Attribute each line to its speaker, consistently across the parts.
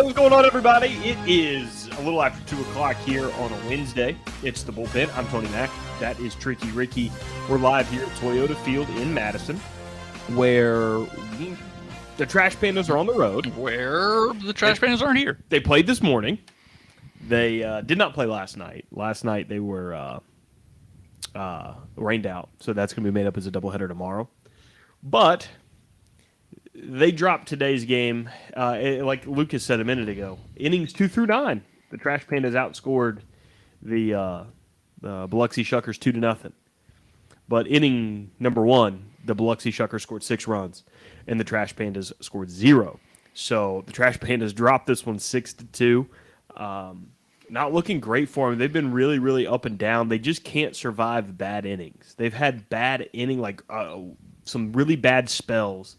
Speaker 1: what's going on, everybody? It is a little after 2 o'clock here on a Wednesday. It's the Bullpen. I'm Tony Mack. That is Tricky Ricky. We're live here at Toyota Field in Madison, where the Trash Pandas are on the road.
Speaker 2: Where the Trash Pandas aren't here.
Speaker 1: They played this morning. They did not play last night. Last night they were rained out, so that's going to be made up as a doubleheader tomorrow. But they dropped today's game, like Lucas said a minute ago, innings 2 through 9. The Trash Pandas outscored the Biloxi Shuckers 2-0. But inning number 1, the Biloxi Shuckers scored 6 runs, and the Trash Pandas scored 0. So the Trash Pandas dropped this one 6-2. Not looking great for them. They've been really, really up and down. They just can't survive bad innings. They've had bad some really bad spells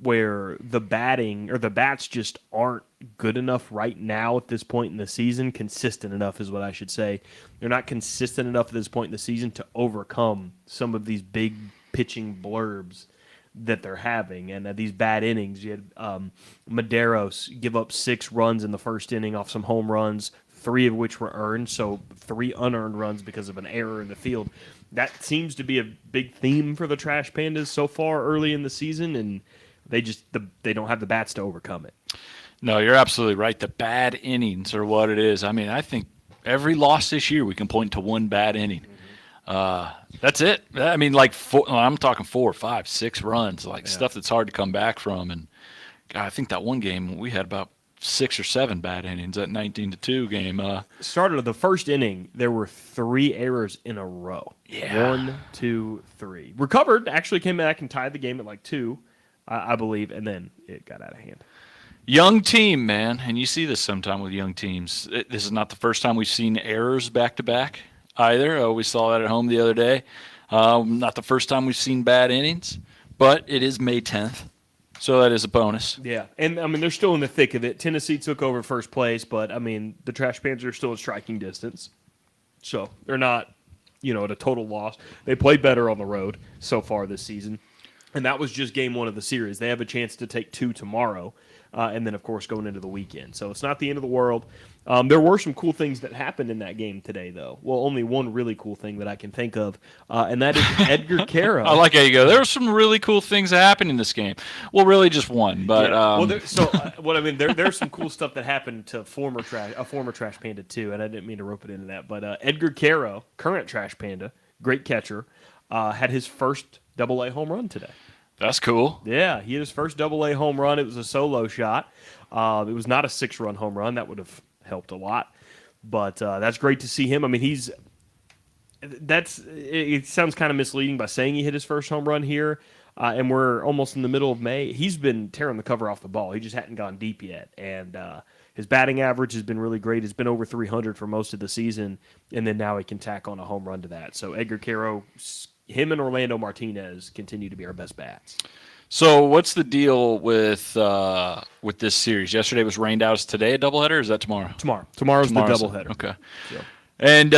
Speaker 1: where the batting or the bats just aren't good enough right now at this point in the season. Consistent enough is what I should say. They're not consistent enough at this point in the season to overcome some of these big pitching blurbs that they're having. And these bad innings, you had Maderos give up 6 runs in the first inning off some home runs, 3 of which were earned, so 3 unearned runs because of an error in the field. That seems to be a big theme for the Trash Pandas so far early in the season, and they don't have the bats to overcome it.
Speaker 2: No, you're absolutely right. The bad innings are what it is. I mean, I think every loss this year we can point to one bad inning. That's it. I mean, I'm talking 4, 5, 6 runs, stuff that's hard to come back from. And God, I think that one game we had about 6 or 7 bad innings, that 19-2 game.
Speaker 1: Started of the first inning, there were 3 errors in a row.
Speaker 2: Yeah.
Speaker 1: 1, 2, 3. Recovered, actually came back and tied the game at 2, I believe, and then it got out of hand.
Speaker 2: Young team, man, and you see this sometime with young teams. This is not the first time we've seen errors back-to-back either. We saw that at home the other day. Not the first time we've seen bad innings, but it is May 10th. So that is a bonus.
Speaker 1: Yeah, and I mean they're still in the thick of it. Tennessee took over first place, but I mean the Trash Pandas are still in striking distance, so they're not, at a total loss. They played better on the road so far this season, and that was just game 1 of the series. They have a chance to take 2 tomorrow, and then of course going into the weekend. So it's not the end of the world. There were some cool things that happened in that game today, though. Well, only one really cool thing that I can think of, and that is Edgar Caro.
Speaker 2: I like how you go. There were some really cool things that happened in this game. Well, really just one, but
Speaker 1: what I mean, there's some cool stuff that happened to a former Trash Panda too, and I didn't mean to rope it into that. But Edgar Caro, current Trash Panda, great catcher, had his first Double-A home run today.
Speaker 2: That's cool.
Speaker 1: Yeah, he had his first Double-A home run. It was a solo shot. It was not a 6-run home run. That would have helped a lot, but that's great to see him. I mean, it sounds kind of misleading by saying he hit his first home run here, and we're almost in the middle of May. He's been tearing the cover off the ball. He just hadn't gone deep yet, and his batting average has been really great. It's been over 300 for most of the season, and then now he can tack on a home run to that. So Edgar Caro, him and Orlando Martinez continue to be our best bats.
Speaker 2: So what's the deal with this series? Yesterday was rained out. Is today a doubleheader, or is that tomorrow?
Speaker 1: Tomorrow's the doubleheader.
Speaker 2: Okay.
Speaker 1: So.
Speaker 2: And,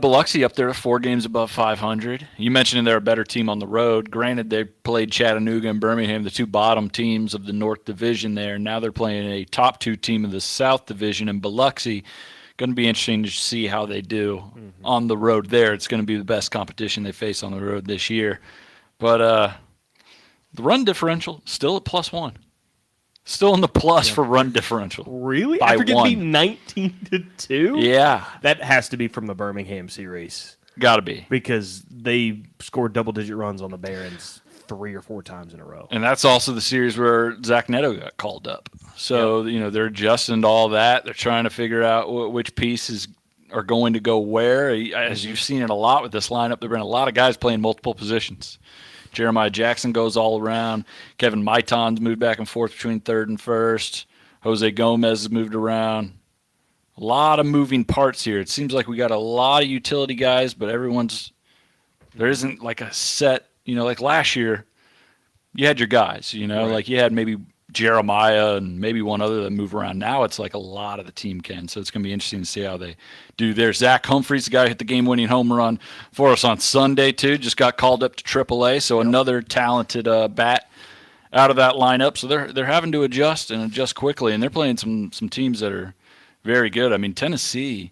Speaker 2: Biloxi up there 4 games above 500. You mentioned they're a better team on the road. Granted, they played Chattanooga and Birmingham, the 2 bottom teams of the North Division there. Now they're playing a top 2 team of the South Division in Biloxi. Going to be interesting to see how they do on the road there. It's going to be the best competition they face on the road this year. But the run differential still at +1. Still in the plus for run differential.
Speaker 1: Really?
Speaker 2: By
Speaker 1: After getting
Speaker 2: 1.
Speaker 1: beat 19-2?
Speaker 2: Yeah.
Speaker 1: That has to be from the Birmingham series.
Speaker 2: Got to be.
Speaker 1: Because they scored double-digit runs on the Barons 3 or 4 times in a row.
Speaker 2: And that's also the series where Zach Neto got called up. So, they're adjusting to all that. They're trying to figure out which pieces are going to go where. As you've seen it a lot with this lineup, there have been a lot of guys playing multiple positions. Jeremiah Jackson goes all around. Kevin Maiton's moved back and forth between third and first. Jose Gomez has moved around. A lot of moving parts here. It seems like we got a lot of utility guys, but there isn't like a set, like last year, you had your guys,
Speaker 1: Right.
Speaker 2: like you had maybe Jeremiah and maybe one other that move around. Now it's like a lot of the team can, so it's going to be interesting to see how they do there. Zach Humphreys, the guy who hit the game-winning home run for us on Sunday, too, just got called up to AAA, so another talented bat out of that lineup. So they're having to adjust and adjust quickly, and they're playing some teams that are very good. I mean, Tennessee,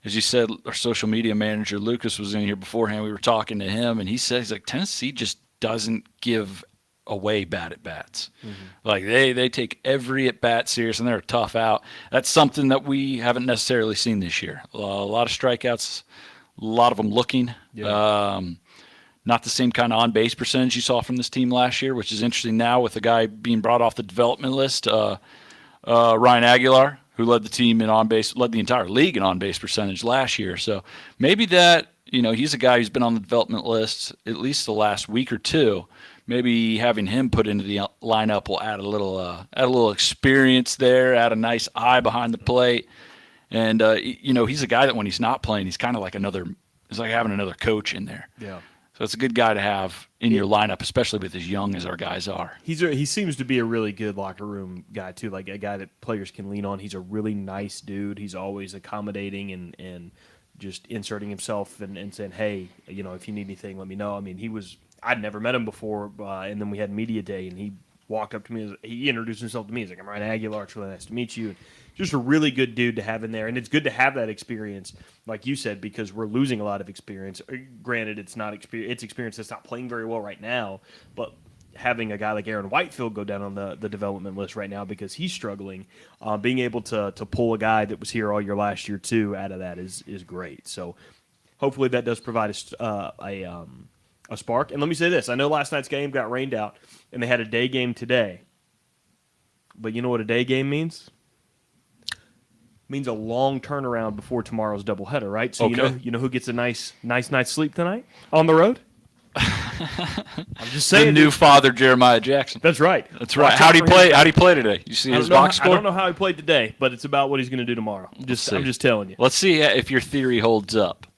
Speaker 2: as you said, our social media manager Lucas was in here beforehand. We were talking to him, and he said he's like Tennessee just doesn't give away bad at bats. Like they take every at bat serious, and they're a tough out. That's something that we haven't necessarily seen this year. A lot of strikeouts, a lot of them looking.
Speaker 1: Yeah.
Speaker 2: Not the same kind of on base percentage you saw from this team last year, which is interesting now with the guy being brought off the development list, Ryan Aguilar, who led the team in on base, led the entire league in on base percentage last year. So maybe that, he's a guy who's been on the development list at least the last week or two. Maybe having him put into the lineup will add a little experience there, add a nice eye behind the plate. And, he's a guy that when he's not playing, he's kind of like it's like having another coach in there.
Speaker 1: Yeah.
Speaker 2: So it's a good guy to have in your lineup, especially with as young as our guys are.
Speaker 1: He seems to be a really good locker room guy too, like a guy that players can lean on. He's a really nice dude. He's always accommodating and just inserting himself and saying, hey, if you need anything, let me know. I mean, I'd never met him before, and then we had media day, and he walked up to me. He introduced himself to me. He's like, I'm Ryan Aguilar. It's really nice to meet you. And just a really good dude to have in there. And it's good to have that experience, like you said, because we're losing a lot of experience. Granted, it's experience that's not playing very well right now, but having a guy like Aaron Whitefield go down on the development list right now because he's struggling, being able to pull a guy that was here all year last year too out of that is great. So hopefully that does provide a spark. And let me say this. I know last night's game got rained out, and they had a day game today. But you know what a day game means? It means a long turnaround before tomorrow's doubleheader, right? So
Speaker 2: okay.
Speaker 1: you know who gets a nice night's sleep tonight on the road? I'm just saying.
Speaker 2: The new father, Jeremiah Jackson.
Speaker 1: That's right.
Speaker 2: That's right. How do you play? How do you play today? You see his box score?
Speaker 1: I don't know how he played today, but it's about what he's going to do tomorrow. I'm just telling you.
Speaker 2: Let's see if your theory holds up.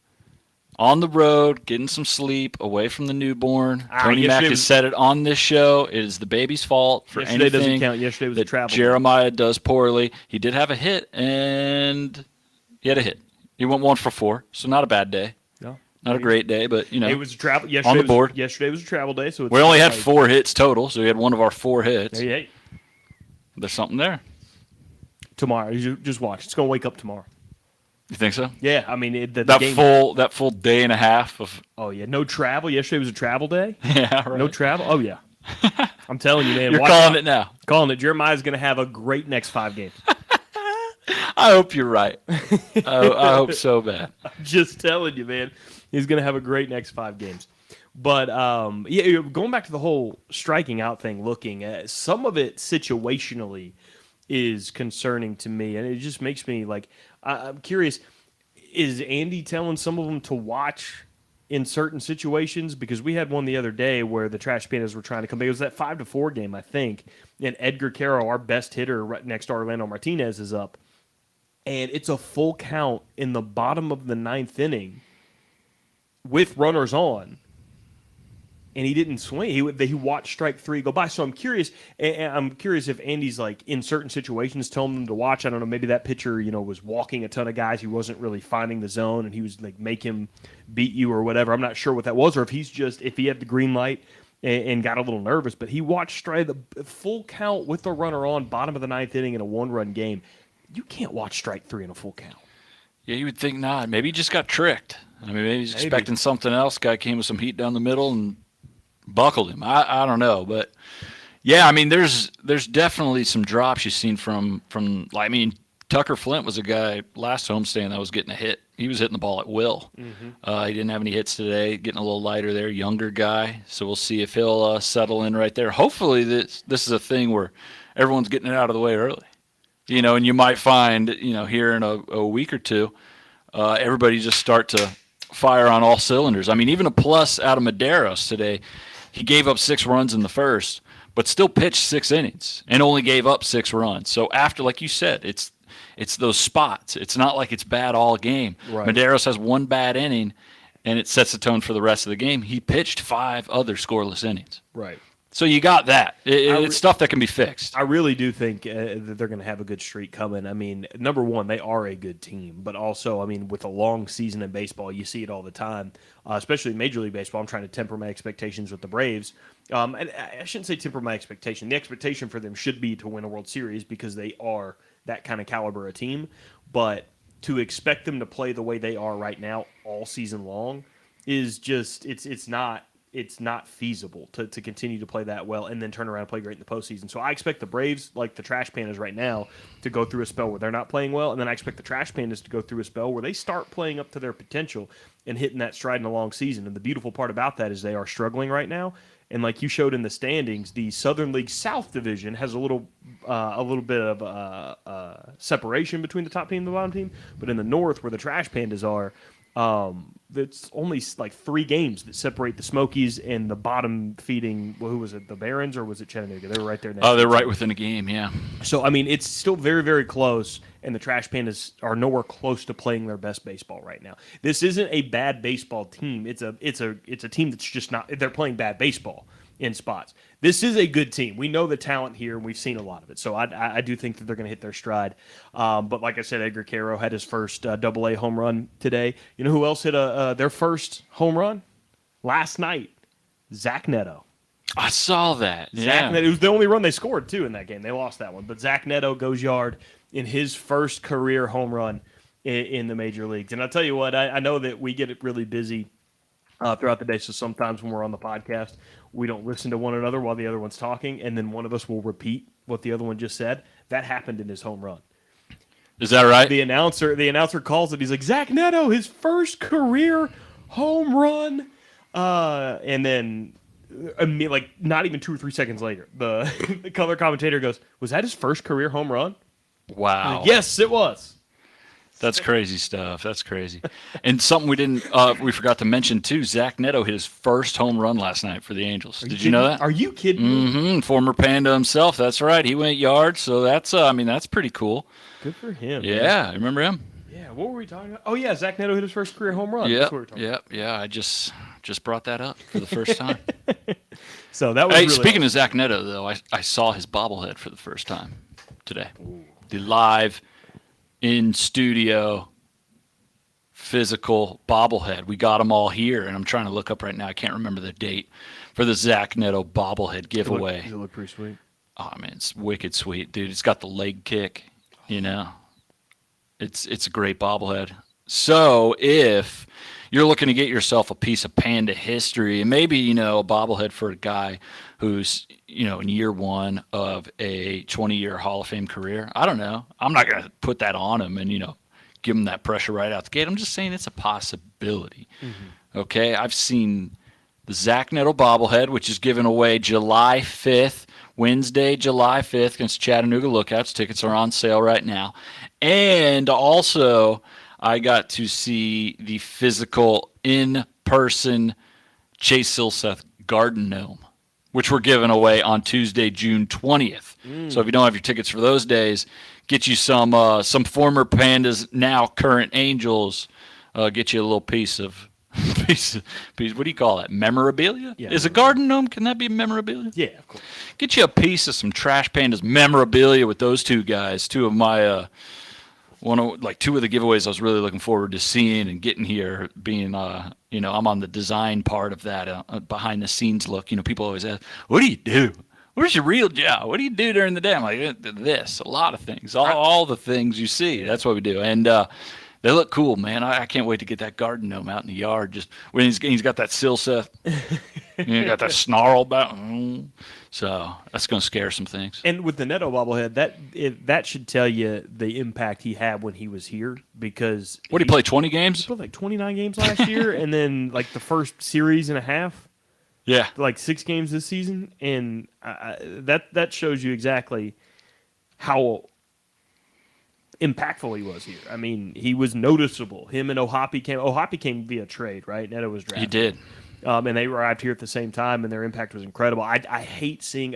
Speaker 2: On the road, getting some sleep, away from the newborn. Tony Mack has said it on this show. It is the baby's fault for
Speaker 1: yesterday
Speaker 2: anything
Speaker 1: doesn't count. Yesterday was a travel.
Speaker 2: Jeremiah does poorly. He did have a hit, and he had a hit. He went 1 for 4, so not a bad day. No, not a great day, but
Speaker 1: it was a travel.
Speaker 2: On the board.
Speaker 1: Yesterday was a travel day, so
Speaker 2: we only had 4 hits total, so we had one of our 4 hits.
Speaker 1: Hey.
Speaker 2: There's something there.
Speaker 1: Tomorrow, you just watch. It's going to wake up tomorrow.
Speaker 2: You think so?
Speaker 1: Yeah, I mean the game,
Speaker 2: that full day and a half of.
Speaker 1: Oh yeah, no travel. Yesterday was a travel day.
Speaker 2: Yeah, right.
Speaker 1: No travel. Oh yeah, I'm telling you, man.
Speaker 2: You're calling it now.
Speaker 1: Calling it. Jeremiah's going to have a great next 5 games.
Speaker 2: I hope you're right. I hope so bad.
Speaker 1: I'm just telling you, man. He's going to have a great next 5 games. But yeah, going back to the whole striking out thing, looking at some of it situationally is concerning to me, and it just makes me like. I'm curious, is Andy telling some of them to watch in certain situations? Because we had one the other day where the Trash Pandas were trying to come back. It was that 5-4 game, I think, and Edgar Carroll, our best hitter right next to Orlando Martinez, is up. And it's a full count in the bottom of the 9th inning with runners on. And he didn't swing. He watched strike 3 go by. So I'm curious. And I'm curious if Andy's like in certain situations telling them to watch. I don't know. Maybe that pitcher, was walking a ton of guys. He wasn't really finding the zone, and he was like make him beat you or whatever. I'm not sure what that was, or if he had the green light and got a little nervous. But he watched the full count with the runner on, bottom of the 9th inning in a 1-run game. You can't watch strike 3 in a full count.
Speaker 2: Yeah, you would think not. Maybe he just got tricked. I mean, maybe he's expecting something else. Guy came with some heat down the middle and buckled him. I don't know, but yeah, I mean, there's definitely some drops you've seen from. I mean, Tucker Flint was a guy last homestand that was getting a hit. He was hitting the ball at will. Mm-hmm. He didn't have any hits today. Getting a little lighter there, younger guy. So we'll see if he'll settle in right there. Hopefully, this is a thing where everyone's getting it out of the way early. And you might find here in a week or two, everybody just start to fire on all cylinders. I mean, even a plus out of Medeiros today. He gave up 6 runs in the first, but still pitched 6 innings and only gave up 6 runs. So after, like you said, it's those spots. It's not like it's bad all game. Right. Medeiros has 1 bad inning, and it sets the tone for the rest of the game. He pitched 5 other scoreless innings.
Speaker 1: Right.
Speaker 2: So you got that. It's stuff that can be fixed.
Speaker 1: I really do think that they're going to have a good streak coming. I mean, number one, they are a good team, but also, I mean, with a long season in baseball, you see it all the time, especially in Major League Baseball. I'm trying to temper my expectations with the Braves. And I shouldn't say temper my expectation. The expectation for them should be to win a World Series because they are that kind of caliber of team. But to expect them to play the way they are right now all season long is just it's not feasible to continue to play that well and then turn around and play great in the postseason. So I expect the Braves, like the Trash Pandas right now, to go through a spell where they're not playing well, and then I expect the Trash Pandas to go through a spell where they start playing up to their potential and hitting that stride in a long season. And the beautiful part about that is they are struggling right now. And like you showed in the standings, the Southern League South Division has a little bit of separation between the top team and the bottom team. But in the North, where the Trash Pandas are, it's only like 3 games that separate the Smokies and the bottom feeding. Well, who was it? The Barons or was it Chattanooga? They were right there.
Speaker 2: Oh, they're right within a game. Yeah.
Speaker 1: So I mean, it's still very, very close, and the Trash Pandas are nowhere close to playing their best baseball right now. This isn't a bad baseball team. It's a team that's just not. They're playing bad baseball in spots. This is a good team. We know the talent here, and we've seen a lot of it. So I do think that they're going to hit their stride. But like I said, Edgar Caro had his first Double-A home run today. You know who else hit their first home run? Last night, Zach Neto.
Speaker 2: I saw that.
Speaker 1: Zach Neto, it was the only run they scored, too, in that game. They lost that one. But Zach Neto goes yard in his first career home run in the major leagues. And I'll tell you what, I know that we get it really busy throughout the day. So sometimes when we're on the podcast, we don't listen to one another while the other one's talking, and then one of us will repeat what the other one just said. That happened in his home run.
Speaker 2: Is that right?
Speaker 1: The announcer calls it. He's like, Zach Neto, his first career home run. And then, like, not even 2 or 3 seconds later, the color commentator goes, was that his first career home run?
Speaker 2: Wow.
Speaker 1: Yes, it was.
Speaker 2: That's crazy stuff. That's crazy. And something we forgot to mention too, Zach Neto hit his first home run last night for the Angels. Did you know that?
Speaker 1: Are you kidding me?
Speaker 2: Mm-hmm. Former Panda himself. That's right. He went yard, so that's that's pretty cool.
Speaker 1: Good for him.
Speaker 2: Yeah, man. Remember him?
Speaker 1: Yeah, what were we talking about? Oh yeah, Zach Neto hit his first career home run.
Speaker 2: Yeah. I just brought that up for the first time.
Speaker 1: So that was
Speaker 2: hey,
Speaker 1: really
Speaker 2: speaking of Zach Neto though, I saw his bobblehead for the first time today. Ooh. The live in studio physical bobblehead. We got them all here, and I'm trying to look up right now. I can't remember the date for the Zach Neto bobblehead giveaway.
Speaker 1: Does it look pretty sweet?
Speaker 2: Oh man, it's wicked sweet, dude. It's got the leg kick. You know, it's a great bobblehead. So if you're looking to get yourself a piece of Panda history, and maybe a bobblehead for a guy who's in year one of a 20-year Hall of Fame career, I don't know. I'm not gonna put that on him and give him that pressure right out the gate. I'm just saying it's a possibility. Mm-hmm. Okay, I've seen the Zach Neto bobblehead, which is given away July 5th, Wednesday, July 5th against Chattanooga Lookouts. Tickets are on sale right now. And also, I got to see the physical in-person Chase Silseth Garden Gnome, which we're giving away on Tuesday, June 20th. So if you don't have your tickets for those days, get you some former Pandas, now current Angels, get you a little piece. What do you call that? Memorabilia? Yeah, is a garden gnome? Can that be memorabilia?
Speaker 1: Yeah, of course.
Speaker 2: Get you a piece of some Trash Pandas memorabilia with those two guys. Two of my two of the giveaways I was really looking forward to seeing and getting here. Being I'm on the design part of that behind the scenes look. People always ask, "What do you do? Where's your real job? What do you do during the day?" I'm like, this, a lot of things, all the things you see. That's what we do, and they look cool, man. I can't wait to get that garden gnome out in the yard. Just when he's got that Silseth, got that snarl about. So that's going to scare some things.
Speaker 1: And with the Neto bobblehead, that should tell you the impact he had when he was here. Because
Speaker 2: what did he play? 20 games?
Speaker 1: He played like 29 games last year, and then like the first series and a half.
Speaker 2: Yeah,
Speaker 1: like 6 games this season, and that shows you exactly how impactful he was here. I mean, he was noticeable. Him and Ohapi came via trade, right? Neto was drafted.
Speaker 2: He did.
Speaker 1: And they arrived here at the same time, and their impact was incredible. I hate seeing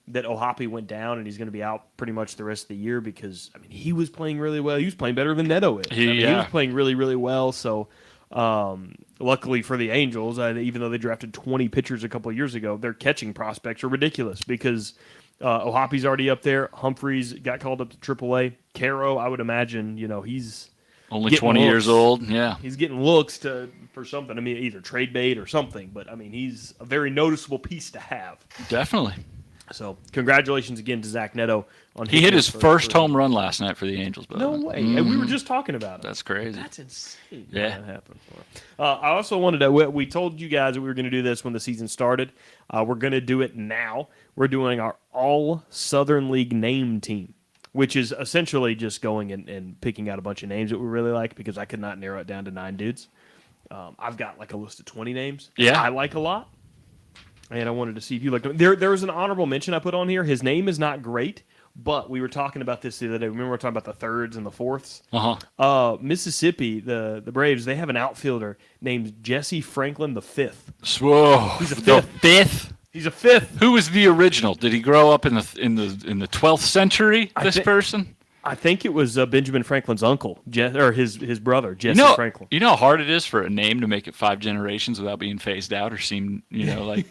Speaker 1: that Ohapi went down, and he's going to be out pretty much the rest of the year because, I mean, he was playing really well. He was playing better than Neto is. He was playing really, really well. So Luckily for the Angels, even though they drafted 20 pitchers a couple of years ago, their catching prospects are ridiculous because Ohapi's already up there. Humphreys got called up to AAA. Caro, I would imagine, he's
Speaker 2: Only
Speaker 1: getting
Speaker 2: 20 years
Speaker 1: looks.
Speaker 2: old. Yeah.
Speaker 1: He's getting looks for something. I mean, either trade bait or something. But, I mean, he's a very noticeable piece to have.
Speaker 2: Definitely.
Speaker 1: So, congratulations again to Zach Neto on
Speaker 2: He hit his first home run last night for the Angels.
Speaker 1: No way. And we were just talking about it.
Speaker 2: That's crazy.
Speaker 1: That's insane.
Speaker 2: Yeah.
Speaker 1: That happened for him. I also wanted to, we told you guys that we were going to do this when the season started. We're going to do it now. We're doing our all Southern League name team, which is essentially just going and picking out a bunch of names that we really like because I could not narrow it down to 9 dudes. I've got like a list of 20 names I like a lot. And I wanted to see if you looked. There was an honorable mention I put on here. His name is not great, but we were talking about this the other day. Remember we were talking about the thirds and the fourths? Mississippi, the Braves, they have an outfielder named Jesse Franklin the Fifth.
Speaker 2: Whoa.
Speaker 1: He's a fifth.
Speaker 2: Fifth?
Speaker 1: He's a fifth.
Speaker 2: Who was the original? Did he grow up in the 12th century, this person?
Speaker 1: I think it was Benjamin Franklin's uncle, or his brother, Jesse Franklin.
Speaker 2: You know how hard it is for a name to make it 5 generations without being phased out or seem, like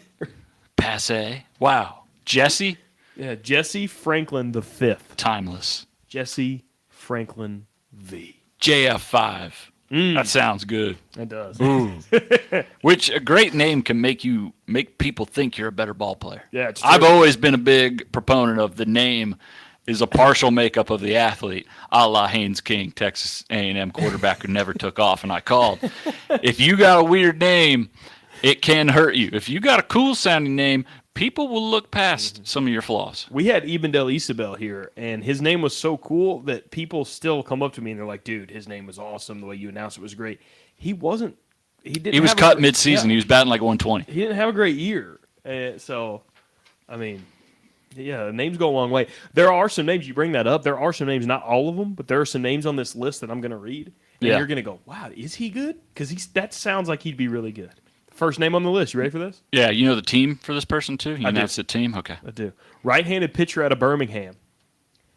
Speaker 2: passe? Wow. Jesse?
Speaker 1: Yeah, Jesse Franklin the Fifth.
Speaker 2: Timeless.
Speaker 1: Jesse Franklin V.
Speaker 2: JF5. That sounds good.
Speaker 1: It does.
Speaker 2: Which a great name can make people think you're a better ball player.
Speaker 1: Yeah, it's true.
Speaker 2: I've always been a big proponent of the name is a partial makeup of the athlete, a la Haynes King, Texas A&M quarterback who never took off, and I called. If you got a weird name, it can hurt you. If you got a cool-sounding name, people will look past some of your flaws.
Speaker 1: We had Ebendel Isabel here, and his name was so cool that people still come up to me and they're like, dude, his name was awesome. The way you announced it was great. He wasn't –
Speaker 2: He was cut mid-season.
Speaker 1: Yeah.
Speaker 2: He was batting like 120.
Speaker 1: He didn't have a great year. So, I mean – yeah, names go a long way. There are some names, you bring that up, there are some names, not all of them, but there are some names on this list that I'm going to read. And you're going to go, wow, is he good? Because that sounds like he'd be really good. First name on the list. You ready for this?
Speaker 2: Yeah, you know the team for this person too? You announced the team? Okay.
Speaker 1: I do. Right-handed pitcher out of Birmingham,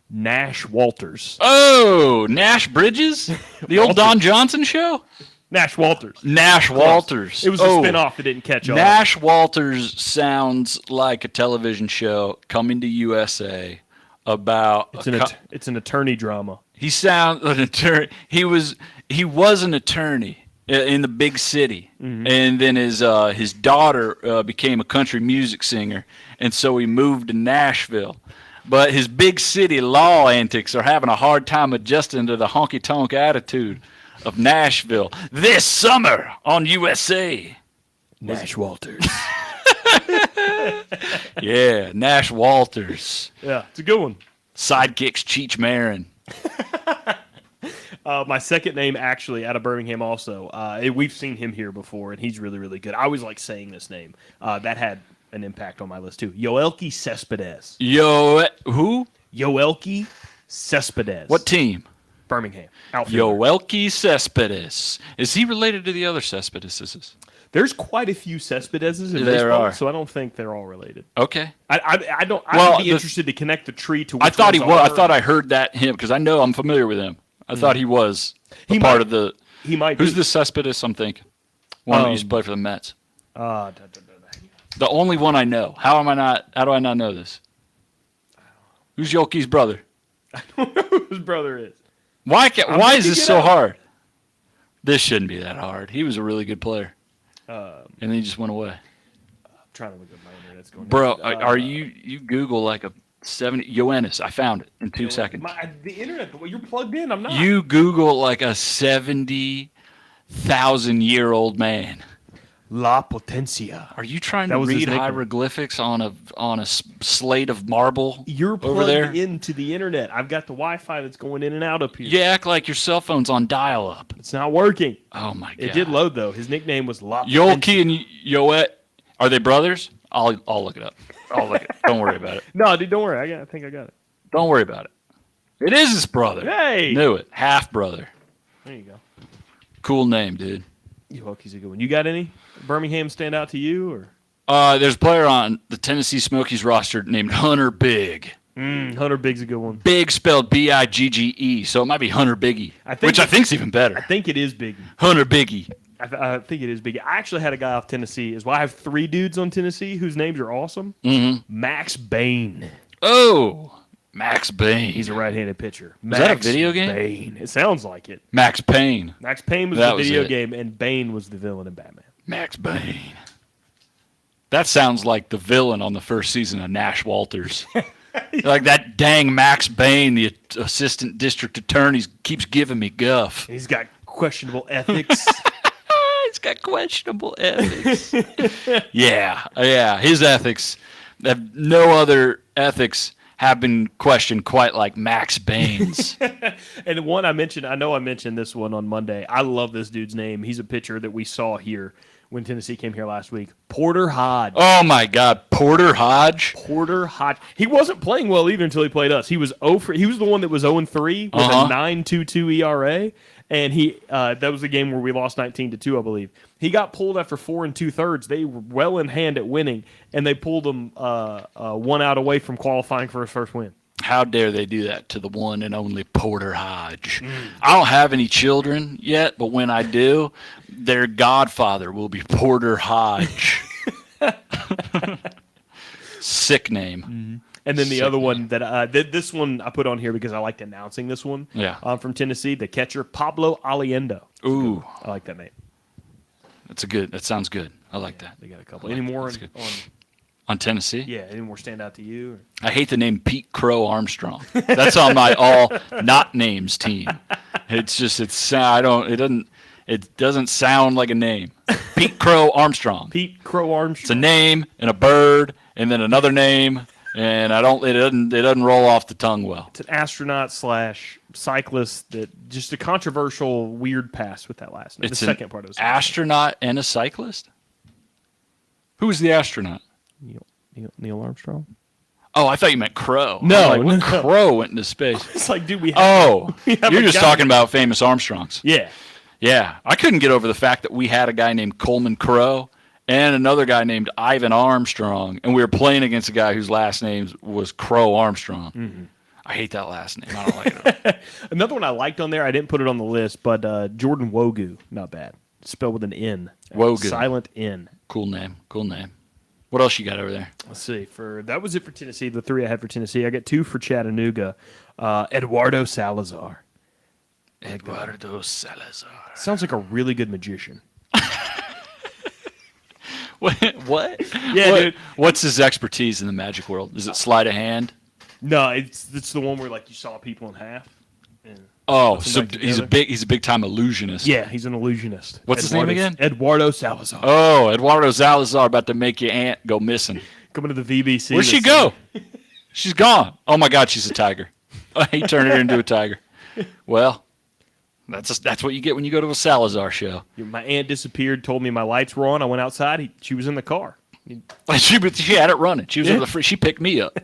Speaker 1: Nash Walters.
Speaker 2: Oh, Nash Bridges? The old Don Johnson show?
Speaker 1: Nash Walters.
Speaker 2: Nash Walters.
Speaker 1: It was a spinoff that didn't catch on.
Speaker 2: Nash Walters sounds like a television show coming to USA about.
Speaker 1: It's an attorney drama.
Speaker 2: He sounds an attorney. He was an attorney in the big city, and then his daughter became a country music singer, and so he moved to Nashville. But his big city law antics are having a hard time adjusting to the honky tonk attitude of Nashville this summer on USA.
Speaker 1: Nash Walters.
Speaker 2: Yeah, Nash Walters.
Speaker 1: Yeah, it's a good one.
Speaker 2: Sidekicks Cheech Marin.
Speaker 1: My second name, actually, out of Birmingham also. We've seen him here before, and he's really, really good. I always like saying this name. That had an impact on my list, too. Yoelqui Cespedes.
Speaker 2: Who?
Speaker 1: Yoelqui Cespedes.
Speaker 2: What team?
Speaker 1: Birmingham. Outfielder.
Speaker 2: Yoelqui Cespedes. Is he related to the other Cespedeses?
Speaker 1: There's quite a few Cespedeses in
Speaker 2: There
Speaker 1: baseball,
Speaker 2: are.
Speaker 1: so I don't think they're all related.
Speaker 2: Okay.
Speaker 1: I'd be interested to connect the tree to which
Speaker 2: I thought he
Speaker 1: ones
Speaker 2: was.
Speaker 1: are.
Speaker 2: I thought I heard that him because I know I'm familiar with him. I thought he was part of the.
Speaker 1: He might.
Speaker 2: Who's
Speaker 1: be.
Speaker 2: the Cespedes? I'm thinking. One that used to play for the Mets. The only one I know. How do I not know this? Who's Yoelqui's brother?
Speaker 1: I don't know who his brother is.
Speaker 2: Why is
Speaker 1: looking
Speaker 2: this
Speaker 1: it
Speaker 2: so
Speaker 1: up.
Speaker 2: hard? This shouldn't be that hard. He was a really good player, and then he just went away.
Speaker 1: I'm trying to look at my internet's going.
Speaker 2: Bro, are you Google like a 70 Ioannis? I found it in 2 seconds.
Speaker 1: The internet, the way you're plugged in, I'm not.
Speaker 2: You Google like a 70,000-year-old man.
Speaker 1: La Potencia.
Speaker 2: Are you trying
Speaker 1: That
Speaker 2: to
Speaker 1: was his
Speaker 2: read
Speaker 1: nickname.
Speaker 2: hieroglyphics on a slate of marble?
Speaker 1: You're
Speaker 2: over
Speaker 1: plugged
Speaker 2: there?
Speaker 1: into the internet. I've got the Wi-Fi that's going in and out up here.
Speaker 2: You act like your cell phone's on dial-up.
Speaker 1: It's not working.
Speaker 2: Oh my god!
Speaker 1: It did load though. His nickname was La Potencia.
Speaker 2: Yoelqui and Yoet, are they brothers? I'll look it up. Don't worry about it.
Speaker 1: No, dude, don't worry. I think I got it.
Speaker 2: Don't worry about it. It is his brother.
Speaker 1: Hey!
Speaker 2: Knew it. Half brother.
Speaker 1: There you go.
Speaker 2: Cool name, dude.
Speaker 1: Yoelqui's a good one. You got any Birmingham stand out to you or?
Speaker 2: There's a player on the Tennessee Smokies roster named Hunter Big.
Speaker 1: Hunter Big's a good one.
Speaker 2: Big spelled Bigge, so it might be Hunter Biggie, which I think's even better.
Speaker 1: I think it is Biggie.
Speaker 2: Hunter Biggie.
Speaker 1: I think it is Big E. I actually had a guy off Tennessee as well. I have 3 dudes on Tennessee whose names are awesome.
Speaker 2: Mm-hmm.
Speaker 1: Max Bain.
Speaker 2: Oh, Max Bain.
Speaker 1: He's a right-handed pitcher.
Speaker 2: Was that a video game?
Speaker 1: Bain. It sounds like it.
Speaker 2: Max Payne.
Speaker 1: Max Payne was
Speaker 2: That
Speaker 1: the
Speaker 2: was
Speaker 1: video
Speaker 2: it.
Speaker 1: game, and Bane was the villain in Batman.
Speaker 2: Max Bain. That sounds like the villain on the first season of Nash Walters. Like that dang Max Bain, the assistant district attorney, keeps giving me guff.
Speaker 1: He's got questionable ethics.
Speaker 2: He's got questionable ethics. yeah. His ethics, no other ethics have been questioned quite like Max Bain's.
Speaker 1: And one I know I mentioned this one on Monday. I love this dude's name. He's a pitcher that we saw here when Tennessee came here last week. Porter Hodge.
Speaker 2: Oh my God, Porter Hodge.
Speaker 1: Porter Hodge. He wasn't playing well either until he played us. He was he was the one that was 0-3 with a 9.22 ERA. And that was the game where we lost 19-2, I believe. He got pulled after 4 2/3. They were well in hand at winning, and they pulled him 1 out away from qualifying for his first win.
Speaker 2: How dare they do that to the one and only Porter Hodge? I don't have any children yet, but when I do, their godfather will be Porter Hodge. Sick name.
Speaker 1: Mm-hmm. And then the other one that this one I put on here because I liked announcing this one.
Speaker 2: Yeah.
Speaker 1: From Tennessee, the catcher Pablo Aliendo.
Speaker 2: Ooh,
Speaker 1: I like that name.
Speaker 2: that sounds good. I like that.
Speaker 1: They got a couple. Any more
Speaker 2: On Tennessee?
Speaker 1: Yeah, any more stand out to you?
Speaker 2: I hate the name Pete Crow Armstrong. That's on my all not names team. It doesn't sound like a name. Pete Crow Armstrong.
Speaker 1: Pete Crow Armstrong.
Speaker 2: It's a name and a bird and then another name, and it doesn't roll off the tongue well.
Speaker 1: It's an astronaut / cyclist that just a controversial weird pass with that last name.
Speaker 2: It's
Speaker 1: the second part of his
Speaker 2: astronaut and a cyclist? Who was the astronaut?
Speaker 1: Neil Armstrong.
Speaker 2: Oh, I thought you meant Crow.
Speaker 1: No,
Speaker 2: what Crow went into space?
Speaker 1: It's like, dude, we
Speaker 2: have
Speaker 1: have
Speaker 2: you're
Speaker 1: a
Speaker 2: just
Speaker 1: guy.
Speaker 2: talking about famous Armstrongs.
Speaker 1: Yeah.
Speaker 2: Yeah, I couldn't get over the fact that we had a guy named Coleman Crow and another guy named Ivan Armstrong, and we were playing against a guy whose last name was Crow Armstrong. Mm-hmm. I hate that last name. I don't like it.
Speaker 1: Another one I liked on there, I didn't put it on the list, but Jordan Wogu, not bad. Spelled with an N.
Speaker 2: Wogu.
Speaker 1: Silent N.
Speaker 2: Cool name. What else you got over there?
Speaker 1: Let's see. That was it for Tennessee. The 3 I had for Tennessee. I got 2 for Chattanooga. Eduardo Salazar.
Speaker 2: Eduardo Salazar.
Speaker 1: Sounds like a really good magician.
Speaker 2: What?
Speaker 1: Yeah, dude.
Speaker 2: What's his expertise in the magic world? Is it sleight of hand?
Speaker 1: No, it's the one where like you saw people in half.
Speaker 2: Oh, so he's a big time illusionist.
Speaker 1: Yeah, he's an illusionist.
Speaker 2: What's his name again?
Speaker 1: Eduardo Salazar.
Speaker 2: Oh, Eduardo Salazar about to make your aunt go missing.
Speaker 1: Coming to the VBC.
Speaker 2: Where'd she go? She's gone. Oh my God, she's a tiger. He turned her into a tiger. Well, that's what you get when you go to a Salazar show.
Speaker 1: My aunt disappeared, told me my lights were on. I went outside. She was in the car.
Speaker 2: She had it running. She was over the she picked me up.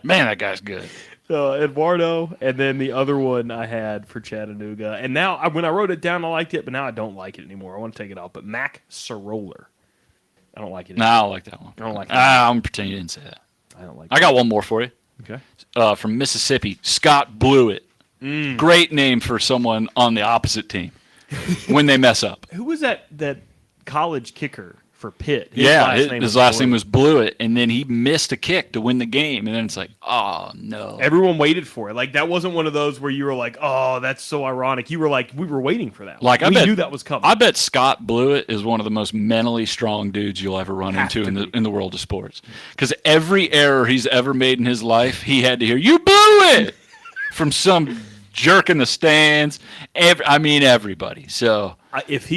Speaker 2: Man, that guy's good.
Speaker 1: Eduardo, and then the other one I had for Chattanooga. And now, when I wrote it down, I liked it, but now I don't like it anymore. I want to take it off. But Mac Soroller. I don't like it anymore.
Speaker 2: No, I don't like that one.
Speaker 1: I don't like it.
Speaker 2: I'm pretending you didn't say that.
Speaker 1: I don't like it.
Speaker 2: I got one more for you.
Speaker 1: Okay.
Speaker 2: From Mississippi, Scott Blewett. Great name for someone on the opposite team when they mess up.
Speaker 1: Who was that college kicker for Pitt?
Speaker 2: His last name was Blewett, and then he missed a kick to win the game, and then it's like, oh, no.
Speaker 1: Everyone waited for it. Like, that wasn't one of those where you were like, oh, that's so ironic. You were like, we were waiting for that.
Speaker 2: Like,
Speaker 1: we knew that was coming.
Speaker 2: I bet Scott Blewett is one of the most mentally strong dudes you'll ever run into in the world of sports. Because every error he's ever made in his life, he had to hear, you blew it! From some jerk in the stands. Everybody. So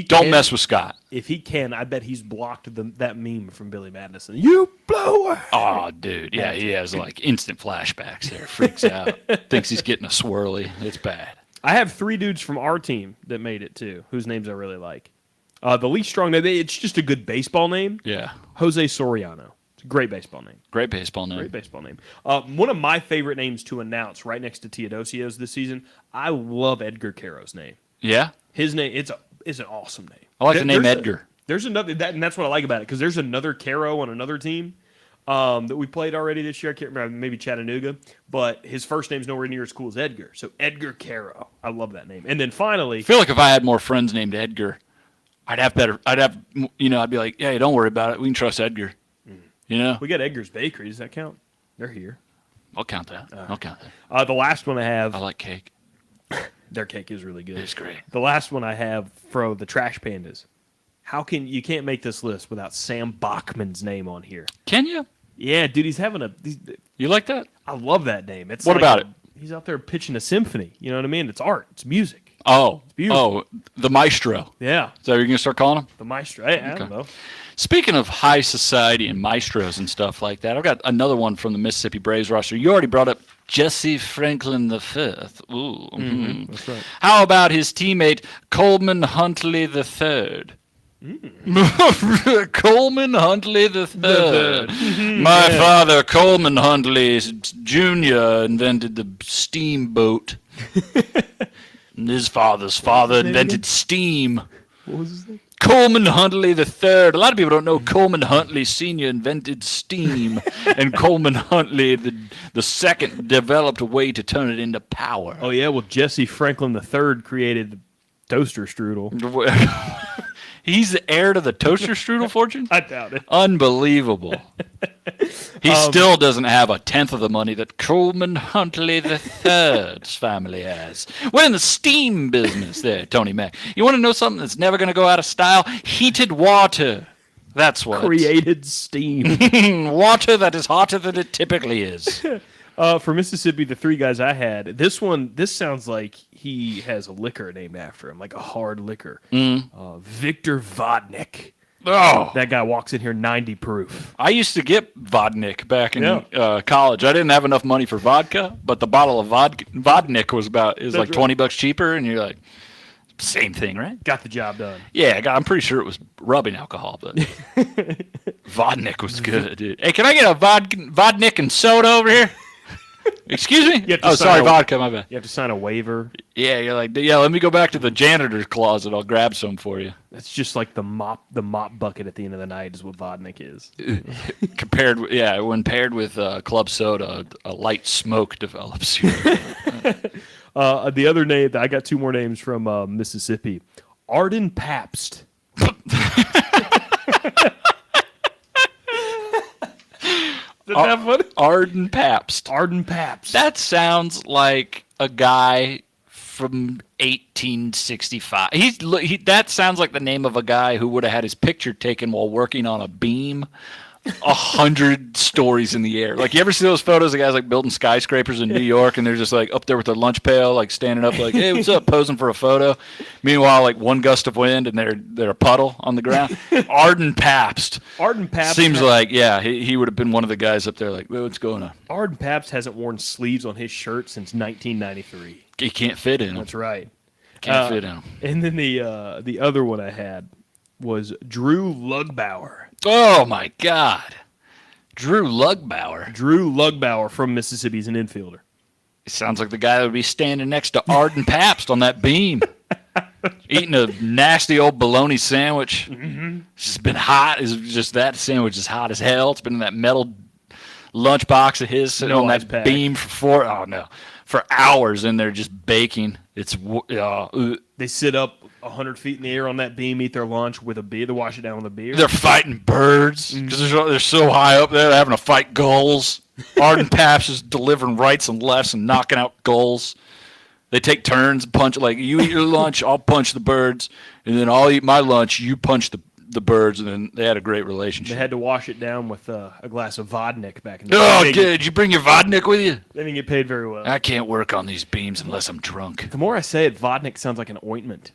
Speaker 2: don't mess with Scott.
Speaker 1: If he can, I bet he's blocked that meme from Billy Madison. You blower!
Speaker 2: Oh, dude. Yeah, he has like instant flashbacks there. Freaks out. Thinks he's getting a swirly. It's bad.
Speaker 1: I have 3 dudes from our team that made it too, whose names I really like. The least strong name, it's just a good baseball name.
Speaker 2: Yeah.
Speaker 1: Jose Soriano. It's a great baseball name.
Speaker 2: Great baseball name.
Speaker 1: One of my favorite names to announce right next to Teodosio's this season, I love Edgar Caro's name.
Speaker 2: Yeah?
Speaker 1: His name, it's an awesome name.
Speaker 2: I like the name Edgar.
Speaker 1: There's another, and that's what I like about it, because there's another Caro on another team that we played already this year. I can't remember, maybe Chattanooga, but his first name's nowhere near as cool as Edgar. So Edgar Caro. I love that name. And then finally,
Speaker 2: I feel like if I had more friends named Edgar, I'd be like, hey, don't worry about it. We can trust Edgar. You know,
Speaker 1: We got Edgar's Bakery. Does that count? They're here.
Speaker 2: I'll count that. I'll count that.
Speaker 1: The last one I have,
Speaker 2: I like cake.
Speaker 1: their cake is really good.
Speaker 2: It's great.
Speaker 1: The last one I have for the Trash Pandas. You can't make this list without Sam Bachman's name on here.
Speaker 2: Can you?
Speaker 1: Yeah, dude, he's having
Speaker 2: You like that?
Speaker 1: I love that name. It's
Speaker 2: What
Speaker 1: like
Speaker 2: about it?
Speaker 1: He's out there pitching a symphony. You know what I mean? It's art. It's music.
Speaker 2: Oh, the maestro.
Speaker 1: Yeah,
Speaker 2: Is that what you're gonna start calling him?
Speaker 1: the maestro. I don't know.
Speaker 2: Speaking of high society and maestros and stuff like that, I've got another one from the Mississippi Braves roster. You already brought up Jesse Franklin the Fifth. Ooh.
Speaker 1: That's right.
Speaker 2: How about his teammate Coleman Huntley the Third? Coleman Huntley the Third. My father, Coleman Huntley Jr., invented the steamboat. And his father's father invented steam.
Speaker 1: What was his name?
Speaker 2: Coleman Huntley the Third. A lot of people don't know Coleman Huntley Sr. invented steam, and Coleman Huntley the Second developed a way to turn it into power.
Speaker 1: Oh yeah, well Jesse Franklin III created the toaster strudel.
Speaker 2: He's the heir to the toaster strudel fortune?
Speaker 1: I doubt it.
Speaker 2: Unbelievable. He still doesn't have a tenth of the money that Coleman Huntley III's family has. We're in the steam business there, Tony Mac. You want to know something that's never going to go out of style? Heated water. That's what.
Speaker 1: Created steam.
Speaker 2: Water that is hotter than it typically is.
Speaker 1: For Mississippi, the three guys I had, this sounds like he has a liquor named after him, like a hard liquor. Victor Vodnik.
Speaker 2: Oh,
Speaker 1: That guy walks in here 90 proof.
Speaker 2: I used to get Vodnik back in college. I didn't have enough money for vodka, but the bottle of Vodnik was like
Speaker 1: right.
Speaker 2: $20 cheaper, and you're like, same thing, right?
Speaker 1: Got the job done.
Speaker 2: Yeah, I'm pretty sure it was rubbing alcohol, but Vodnik was good, dude. Hey, can I get a Vodnik and soda over here? Excuse me? Oh, sorry, vodka, my bad.
Speaker 1: You have to sign a waiver.
Speaker 2: Yeah, you're like, yeah, let me go back to the janitor's closet. I'll grab some for you.
Speaker 1: That's just like the mop bucket at the end of the night is what Vodnik is.
Speaker 2: When paired with club soda, a light smoke develops.
Speaker 1: The other name, I got two more names from Mississippi. Arden Pabst. Is that funny?
Speaker 2: Arden Pabst.
Speaker 1: Arden Pabst.
Speaker 2: That sounds like a guy from 1865. That sounds like the name of a guy who would have had his picture taken while working on a beam 100 stories in the air. Like, you ever see those photos of guys like building skyscrapers in New York, and they're just like up there with their lunch pail, like standing up, like, hey, what's up, posing for a photo. Meanwhile, like one gust of wind, and they're a puddle on the ground. Arden Pabst.
Speaker 1: Arden Pabst
Speaker 2: seems like, yeah, he would have been one of the guys up there, like, what's going on?
Speaker 1: Arden Pabst hasn't worn sleeves on his shirt since 1993.
Speaker 2: He can't fit in them.
Speaker 1: That's right.
Speaker 2: Can't fit in them.
Speaker 1: And then the other one I had was Drew Lugbauer.
Speaker 2: Oh, my God. Drew Lugbauer.
Speaker 1: Drew Lugbauer from Mississippi's an infielder.
Speaker 2: It sounds like the guy that would be standing next to Arden Pabst on that beam, eating a nasty old bologna sandwich. It's just been hot. That sandwich is hot as hell. It's been in that metal lunchbox of his sitting on that beam for hours in there just baking.
Speaker 1: They sit up 100 feet in the air on that beam, eat their lunch with a beer. They wash it down with a beer.
Speaker 2: They're fighting birds because they're so high up there. They're having to fight gulls. Arden Pabst is delivering rights and lefts and knocking out gulls. They take turns, punch, like, you eat your lunch, I'll punch the birds, and then I'll eat my lunch, you punch the birds, and then they had a great relationship.
Speaker 1: They had to wash it down with a glass of Vodnik back in the
Speaker 2: day. Oh, did you bring your Vodnik with you?
Speaker 1: They didn't get paid very well.
Speaker 2: I can't work on these beams unless I'm drunk.
Speaker 1: The more I say it, Vodnik sounds like an ointment.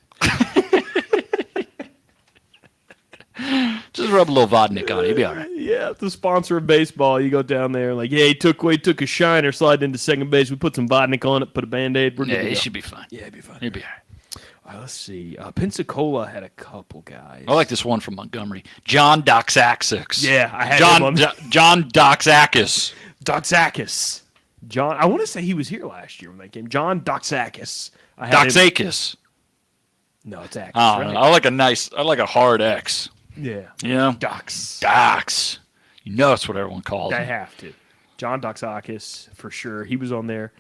Speaker 2: Just rub a little Vodnik on it. You'll be all right.
Speaker 1: Yeah, the sponsor of baseball, you go down there like, yeah, he took a shiner, slide into second base. We put some Vodnik on it, put a Band-Aid.
Speaker 2: Yeah, he should be fine.
Speaker 1: Yeah, he'd be fine.
Speaker 2: He'd be all right.
Speaker 1: Let's see. Pensacola had a couple guys.
Speaker 2: I like this one from Montgomery. John Doxakis.
Speaker 1: Yeah, I had
Speaker 2: John Doxakis.
Speaker 1: Doxakis. John, I want to say he was here last year when they came. John Doxakis.
Speaker 2: Doxakis.
Speaker 1: No, it's Akis.
Speaker 2: Right? I like a hard X.
Speaker 1: Yeah.
Speaker 2: You know?
Speaker 1: Dox.
Speaker 2: You know that's what everyone calls him.
Speaker 1: I have to. John Doxakis, for sure. He was on there.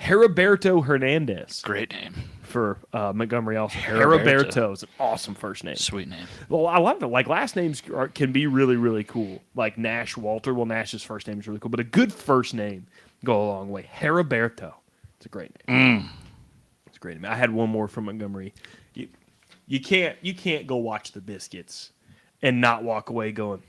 Speaker 1: Heriberto Hernandez
Speaker 2: Great name.
Speaker 1: for Montgomery. Also,
Speaker 2: Heriberto.
Speaker 1: Heriberto is an awesome first name.
Speaker 2: Sweet name.
Speaker 1: Well, I love it. Like last names can be really, really cool. Like Nash Walter. Well, Nash's first name is really cool, but a good first name go a long way. Heriberto. It's a great name. It's a great name. I had one more from Montgomery. You can't go watch the Biscuits and not walk away going,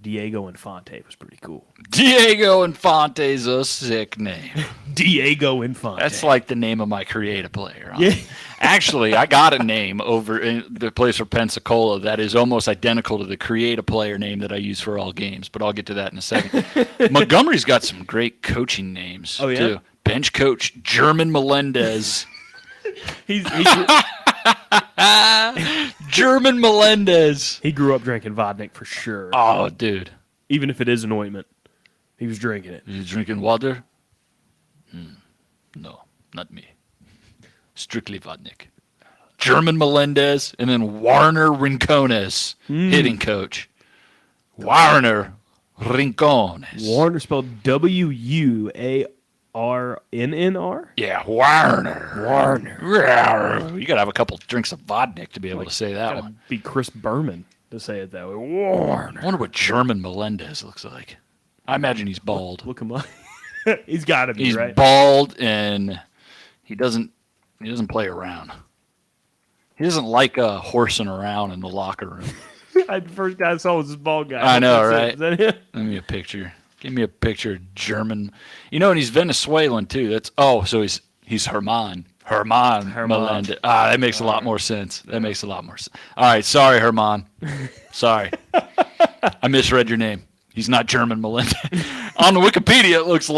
Speaker 1: Diego Infante was pretty cool.
Speaker 2: Diego Infante's a sick name.
Speaker 1: Diego Infante.
Speaker 2: That's like the name of my creative player.
Speaker 1: Yeah.
Speaker 2: Actually, I got a name over in the place for Pensacola that is almost identical to the creative player name that I use for all games, but I'll get to that in a second. Montgomery's got some great coaching names, too. Bench coach German Melendez.
Speaker 1: He's
Speaker 2: German Melendez.
Speaker 1: He grew up drinking vodnik for sure.
Speaker 2: Oh, dude.
Speaker 1: Even if it is an ointment, he was drinking it.
Speaker 2: You drinking water? No, not me. Strictly vodnik. German Melendez, and then Warner Rincones, hitting coach. Warner Rincones.
Speaker 1: Warner spelled WUARNNR?
Speaker 2: Yeah, Warner.
Speaker 1: Warner.
Speaker 2: You got to have a couple drinks of vodnik to be able to say that
Speaker 1: Gotta
Speaker 2: one.
Speaker 1: be Chris Berman to say it that way. Warner.
Speaker 2: I wonder what German Melendez looks like. I imagine he's bald.
Speaker 1: Look him up. He's got to be,
Speaker 2: He's
Speaker 1: right?
Speaker 2: bald, and he doesn't play around. He doesn't like horsing around in the locker room.
Speaker 1: The first guy I saw was this bald guy.
Speaker 2: I know,
Speaker 1: That's it.
Speaker 2: right?
Speaker 1: Is that him?
Speaker 2: Give me a picture. Give me a picture of German. And he's Venezuelan too. So he's Herman. Herman Melendez. That makes a lot more sense. That makes a lot more sense. All right, sorry, Herman. Sorry. I misread your name. He's not German Melendez. On the Wikipedia, it looks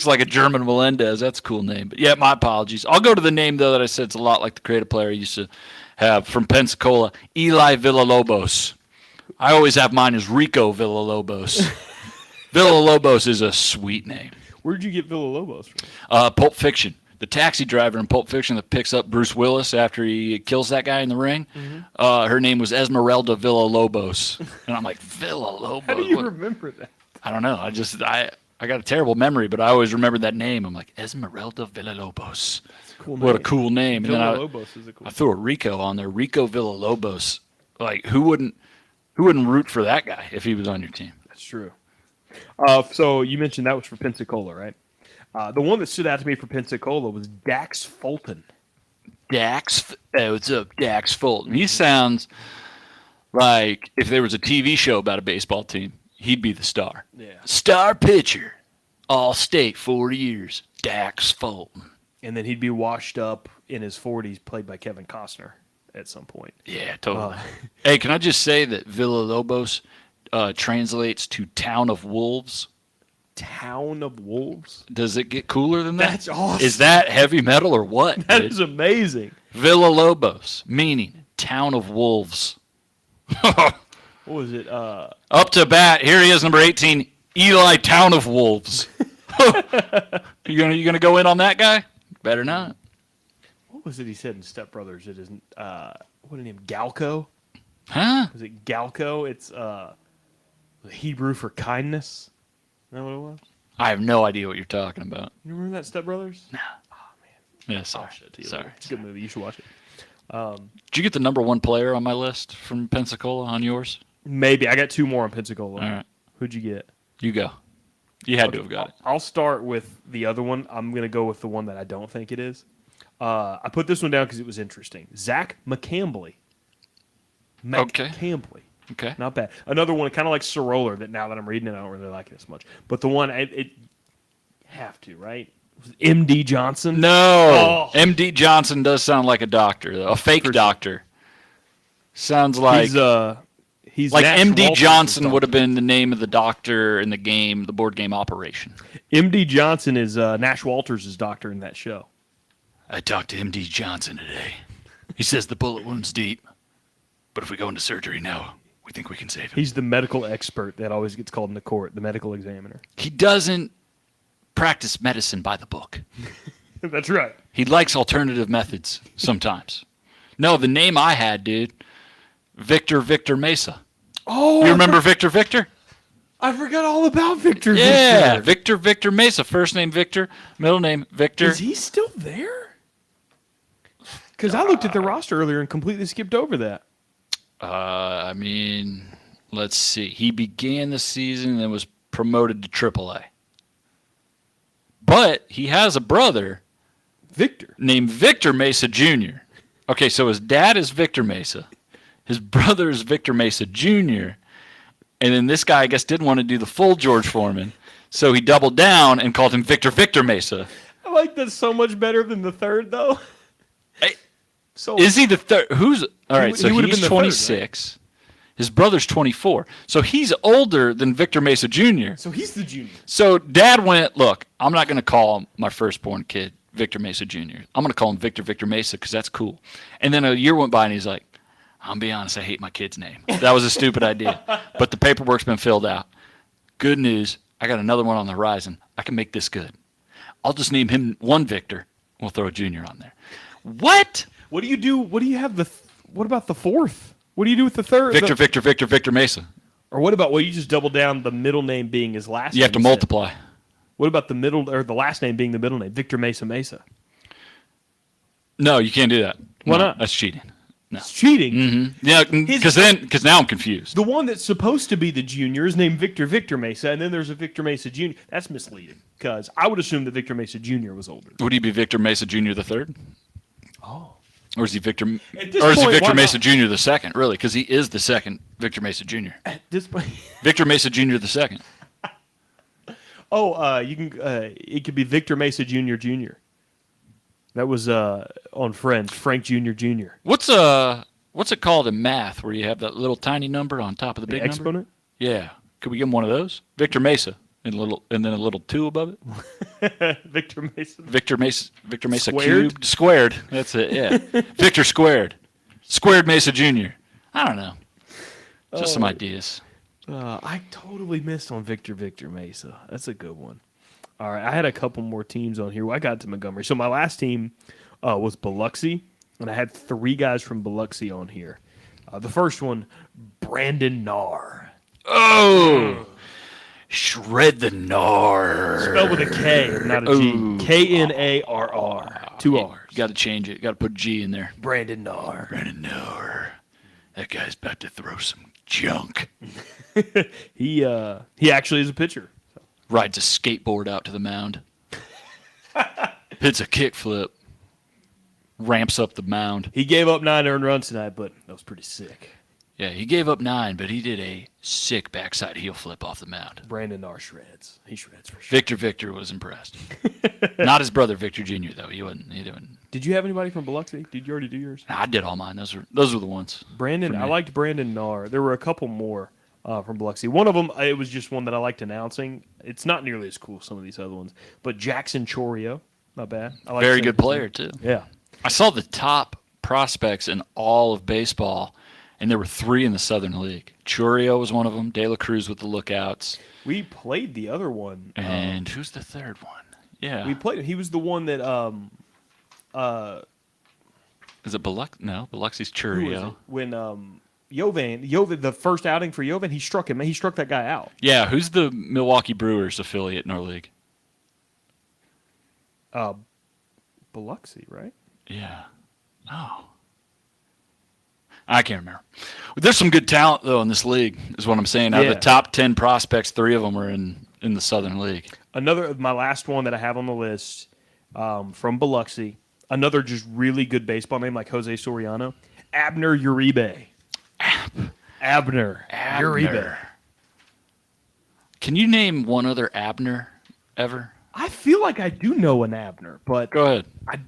Speaker 2: like a German Melendez. That's a cool name. But yeah, my apologies. I'll go to the name though that I said it's a lot like the creative player I used to have from Pensacola, Eli Villalobos. I always have mine as Rico Villalobos. Villalobos is a sweet name.
Speaker 1: Where'd you get Villalobos from?
Speaker 2: Pulp Fiction. The taxi driver in Pulp Fiction that picks up Bruce Willis after he kills that guy in the ring. Her name was Esmeralda Villalobos. And I'm like, Villalobos?
Speaker 1: How do you remember that?
Speaker 2: I don't know. I got a terrible memory, but I always remembered that name. I'm like, Esmeralda Villalobos.
Speaker 1: Cool
Speaker 2: What a
Speaker 1: name.
Speaker 2: cool name. And then
Speaker 1: Villalobos is a cool
Speaker 2: I threw a Rico on there. Rico Villalobos. Like, who wouldn't root for that guy if he was on your team?
Speaker 1: That's true. So you mentioned that was for Pensacola, right? The one that stood out to me for Pensacola was Dax Fulton.
Speaker 2: What's up, Dax Fulton? He sounds like if there was a TV show about a baseball team, he'd be the star.
Speaker 1: Yeah.
Speaker 2: Star pitcher, all-state, 40 years, Dax Fulton.
Speaker 1: And then he'd be washed up in his 40s, played by Kevin Costner at some point.
Speaker 2: Yeah, totally. Hey, can I just say that Villalobos translates to Town of Wolves?
Speaker 1: Town of Wolves?
Speaker 2: Does it get cooler than that?
Speaker 1: That's awesome.
Speaker 2: Is that heavy metal or what?
Speaker 1: That
Speaker 2: dude?
Speaker 1: is amazing.
Speaker 2: Villalobos, meaning Town of Wolves.
Speaker 1: What was it?
Speaker 2: Up to bat. Here he is, number 18, Eli Town of Wolves. You gonna go in on that guy? Better not.
Speaker 1: What was it he said in Step Brothers? It isn't. What name? Galco?
Speaker 2: Huh?
Speaker 1: Was it Galco? It's Hebrew for kindness. Is that what it was?
Speaker 2: I have no idea what you're talking about.
Speaker 1: You remember that Step Brothers?
Speaker 2: No.
Speaker 1: Oh man.
Speaker 2: Yeah, sorry.
Speaker 1: I'll show it to you
Speaker 2: Sorry.
Speaker 1: later. It's a good movie. You should watch it.
Speaker 2: Did you get the number one player on my list from Pensacola on yours?
Speaker 1: Maybe I got two more on Pensacola.
Speaker 2: All right.
Speaker 1: Who'd you get?
Speaker 2: You go. You had to have got it.
Speaker 1: I'll start with the other one. I'm going to go with the one that I don't think it is. I put this one down because it was interesting. Zach McCambly.
Speaker 2: Okay.
Speaker 1: McCambly.
Speaker 2: Okay.
Speaker 1: Not bad. Another one, kind of like Soroller, that now that I'm reading it, I don't really like it as much. But the one, it have to, right? Was it M.D. Johnson?
Speaker 2: No.
Speaker 1: Oh.
Speaker 2: M.D. Johnson does sound like a doctor, though. A fake doctor. Sounds like
Speaker 1: He's
Speaker 2: like
Speaker 1: Nash
Speaker 2: M.D.
Speaker 1: Walters'
Speaker 2: Johnson
Speaker 1: doctor.
Speaker 2: would have been the name of the doctor in the game, the board game Operation.
Speaker 1: M.D. Johnson is Nash Walters' doctor in that show.
Speaker 2: I talked to M.D. Johnson today. He says the bullet wound's deep, but if we go into surgery now, we think we can save him.
Speaker 1: He's the medical expert that always gets called in the court, the medical examiner.
Speaker 2: He doesn't practice medicine by the book.
Speaker 1: That's right.
Speaker 2: He likes alternative methods sometimes. No, the name I had, dude, Victor Mesa.
Speaker 1: Oh,
Speaker 2: You remember Victor?
Speaker 1: I forgot all about Victor.
Speaker 2: Yeah, Victor Mesa. First name Victor, middle name Victor.
Speaker 1: Is he still there? Because I looked at the roster earlier and completely skipped over that.
Speaker 2: I mean, let's see. He began the season and was promoted to AAA. But he has a brother
Speaker 1: Victor.
Speaker 2: named Victor Mesa Jr. Okay, so his dad is Victor Mesa. His brother is Victor Mesa Jr. And then this guy, I guess, didn't want to do the full George Foreman. So he doubled down and called him Victor Mesa.
Speaker 1: I like that so much better than the third, though. So
Speaker 2: is he the third? Who's all right? So
Speaker 1: he would've
Speaker 2: he's
Speaker 1: been the
Speaker 2: 26. Third, right? His brother's 24. So he's older than Victor Mesa Jr.
Speaker 1: So he's the junior.
Speaker 2: So Dad went, look, I'm not going to call my firstborn kid Victor Mesa Jr. I'm going to call him Victor Mesa because that's cool. And then a year went by and he's like, I'll be honest, I hate my kid's name. That was a stupid idea. But the paperwork's been filled out. Good news, I got another one on the horizon. I can make this good. I'll just name him one Victor. We'll throw a junior on there. What?
Speaker 1: What do you do? What do you have what about the fourth? What do you do with the third?
Speaker 2: Victor Mesa.
Speaker 1: Or what about, you just double down the middle name being his last name?
Speaker 2: You have to multiply.
Speaker 1: What about the middle, or the last name being the middle name? Victor Mesa.
Speaker 2: No, you can't do that.
Speaker 1: Why not?
Speaker 2: That's cheating. No.
Speaker 1: It's cheating.
Speaker 2: Mm-hmm. Yeah, because now I'm confused.
Speaker 1: The one that's supposed to be the junior is named Victor Mesa, and then there's a Victor Mesa Jr. That's misleading, because I would assume that Victor Mesa Jr. was older.
Speaker 2: Would he be Victor Mesa Jr. the third?
Speaker 1: Oh.
Speaker 2: Or is he Victor
Speaker 1: point,
Speaker 2: Mesa Jr. the second? Really, because he is the second Victor Mesa Jr.
Speaker 1: At this point,
Speaker 2: Victor Mesa Jr. the second.
Speaker 1: You can. It could be Victor Mesa Jr. Jr. That was on Friends, Frank Jr. Jr.
Speaker 2: What's it called in math where you have that little tiny number on top of the big
Speaker 1: exponent?
Speaker 2: Number? Yeah. Could we give him one of those? Victor Mesa and then a little 2 above
Speaker 1: it. Victor Mesa
Speaker 2: squared? Cubed squared. That's it. Yeah. Victor squared. Squared Mesa Jr. I don't know. Just some ideas.
Speaker 1: I totally missed on Victor Mesa. That's a good one. All right, I had a couple more teams on here. I got to Montgomery. So my last team was Biloxi, and I had 3 guys from Biloxi on here. The first one, Brandon Narr.
Speaker 2: Oh, shred the Narr.
Speaker 1: Spelled with a K, not a G. Knarr. 2 R's.
Speaker 2: You got to change it. You got to put G in there.
Speaker 1: Brandon Narr.
Speaker 2: That guy's about to throw some junk.
Speaker 1: He actually is a pitcher.
Speaker 2: Rides a skateboard out to the mound. Hits a kickflip. Ramps up the mound.
Speaker 1: He gave up 9 earned runs tonight, but that was pretty sick.
Speaker 2: Yeah, he gave up 9, but he did a sick backside heel flip off the mound.
Speaker 1: Brandon Narr shreds. He shreds for sure.
Speaker 2: Victor was impressed. Not his brother Victor Jr. though. He didn't.
Speaker 1: Did you have anybody from Biloxi? Did you already do yours?
Speaker 2: I did all mine. Those were the ones.
Speaker 1: Brandon, I liked Brandon Narr. There were a couple more from Biloxi. One of them, it was just one that I liked announcing. It's not nearly as cool as some of these other ones, but Jackson Chorio, not bad.
Speaker 2: Very good player too.
Speaker 1: Yeah.
Speaker 2: I saw the top prospects in all of baseball, and there were 3 in the Southern League. Chorio was one of them. De La Cruz with the Lookouts.
Speaker 1: We played the other one.
Speaker 2: And who's the third one? Yeah.
Speaker 1: We played. He was the one that.
Speaker 2: Is it Biloxi? No, Biloxi's Chorio.
Speaker 1: When Jovan, the first outing for Jovan, he struck him. He struck that guy out.
Speaker 2: Yeah. Who's the Milwaukee Brewers affiliate in our league?
Speaker 1: Biloxi, right?
Speaker 2: Yeah. Oh. I can't remember. There's some good talent, though, in this league, is what I'm saying. Out of the top 10 prospects, 3 of them are in the Southern League.
Speaker 1: My last one that I have on the list from Biloxi, another just really good baseball name like Jose Soriano, Abner Uribe. Abner Uribe.
Speaker 2: Can you name one other Abner ever?
Speaker 1: I feel like I do know an Abner, but
Speaker 2: go ahead.
Speaker 1: I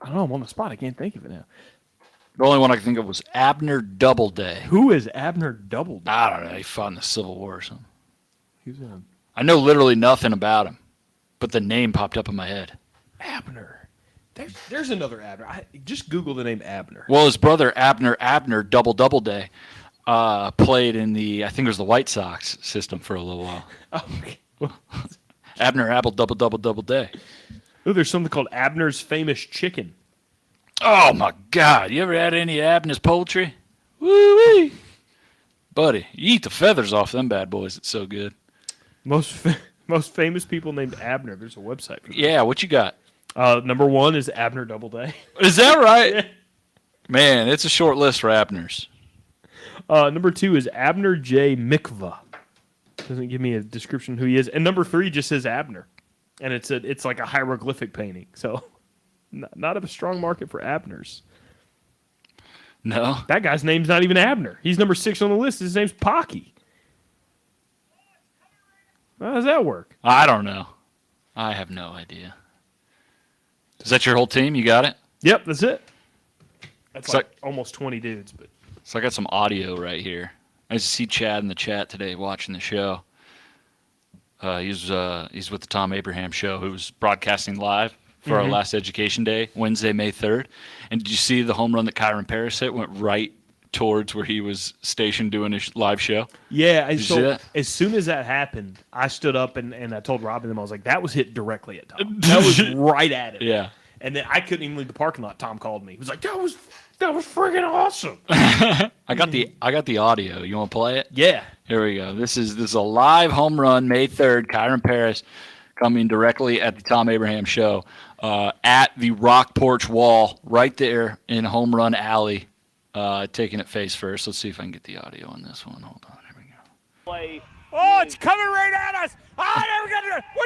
Speaker 1: don't know. I'm on the spot. I can't think of it now.
Speaker 2: The only one I can think of was Abner Doubleday.
Speaker 1: Who is Abner Doubleday?
Speaker 2: I don't know. He fought in the Civil War or something.
Speaker 1: I
Speaker 2: know literally nothing about him, but the name popped up in my head.
Speaker 1: Abner. There's another Abner. Just Google the name Abner.
Speaker 2: Well, his brother Abner Doubleday played in I think it was the White Sox system for a little while.
Speaker 1: Okay.
Speaker 2: Abner Doubleday.
Speaker 1: Oh, there's something called Abner's Famous Chicken.
Speaker 2: Oh, my God. You ever had any Abner's poultry? Woo-wee. Buddy, you eat the feathers off them bad boys. It's so good.
Speaker 1: Most famous people named Abner. There's a website for that.
Speaker 2: Yeah, what you got?
Speaker 1: Number 1 is Abner Doubleday.
Speaker 2: Is that right?
Speaker 1: Yeah.
Speaker 2: Man, it's a short list for Abners.
Speaker 1: Number 2 is Abner J. Mikva. Doesn't give me a description of who he is. And number 3 just says Abner, and it's like a hieroglyphic painting. So, not a strong market for Abners.
Speaker 2: No.
Speaker 1: That guy's name's not even Abner. He's number 6 on the list. His name's Pocky. How does that work?
Speaker 2: I don't know. I have no idea. Is that your whole team? You got it?
Speaker 1: Yep, that's it. That's
Speaker 2: It's
Speaker 1: like
Speaker 2: like-
Speaker 1: almost 20 dudes, but
Speaker 2: So I got some audio right here. I used to see Chad in the chat today watching the show. He's with the Tom Abraham show, who was broadcasting live for our last Education Day, Wednesday, May 3rd. And did you see the home run that Kyron Paris hit went right towards where he was stationed doing his live show?
Speaker 1: yeah.
Speaker 2: you see
Speaker 1: So
Speaker 2: that?
Speaker 1: as soon as that happened, I stood up and I told Rob and them, I was like, that was hit directly at Tom. That was right at it.
Speaker 2: Yeah.
Speaker 1: And then I couldn't even leave the parking lot. Tom called me. He was like, that was friggin' awesome.
Speaker 2: I got the audio. You want to play it?
Speaker 1: Yeah.
Speaker 2: Here we go. This is a live home run, May 3rd. Kyron Paris coming directly at the Tom Abraham show at the rock porch wall right there in Home Run Alley, taking it face first. Let's see if I can get the audio on this one. Hold on. Here we go.
Speaker 3: Oh, it's coming right at us. What are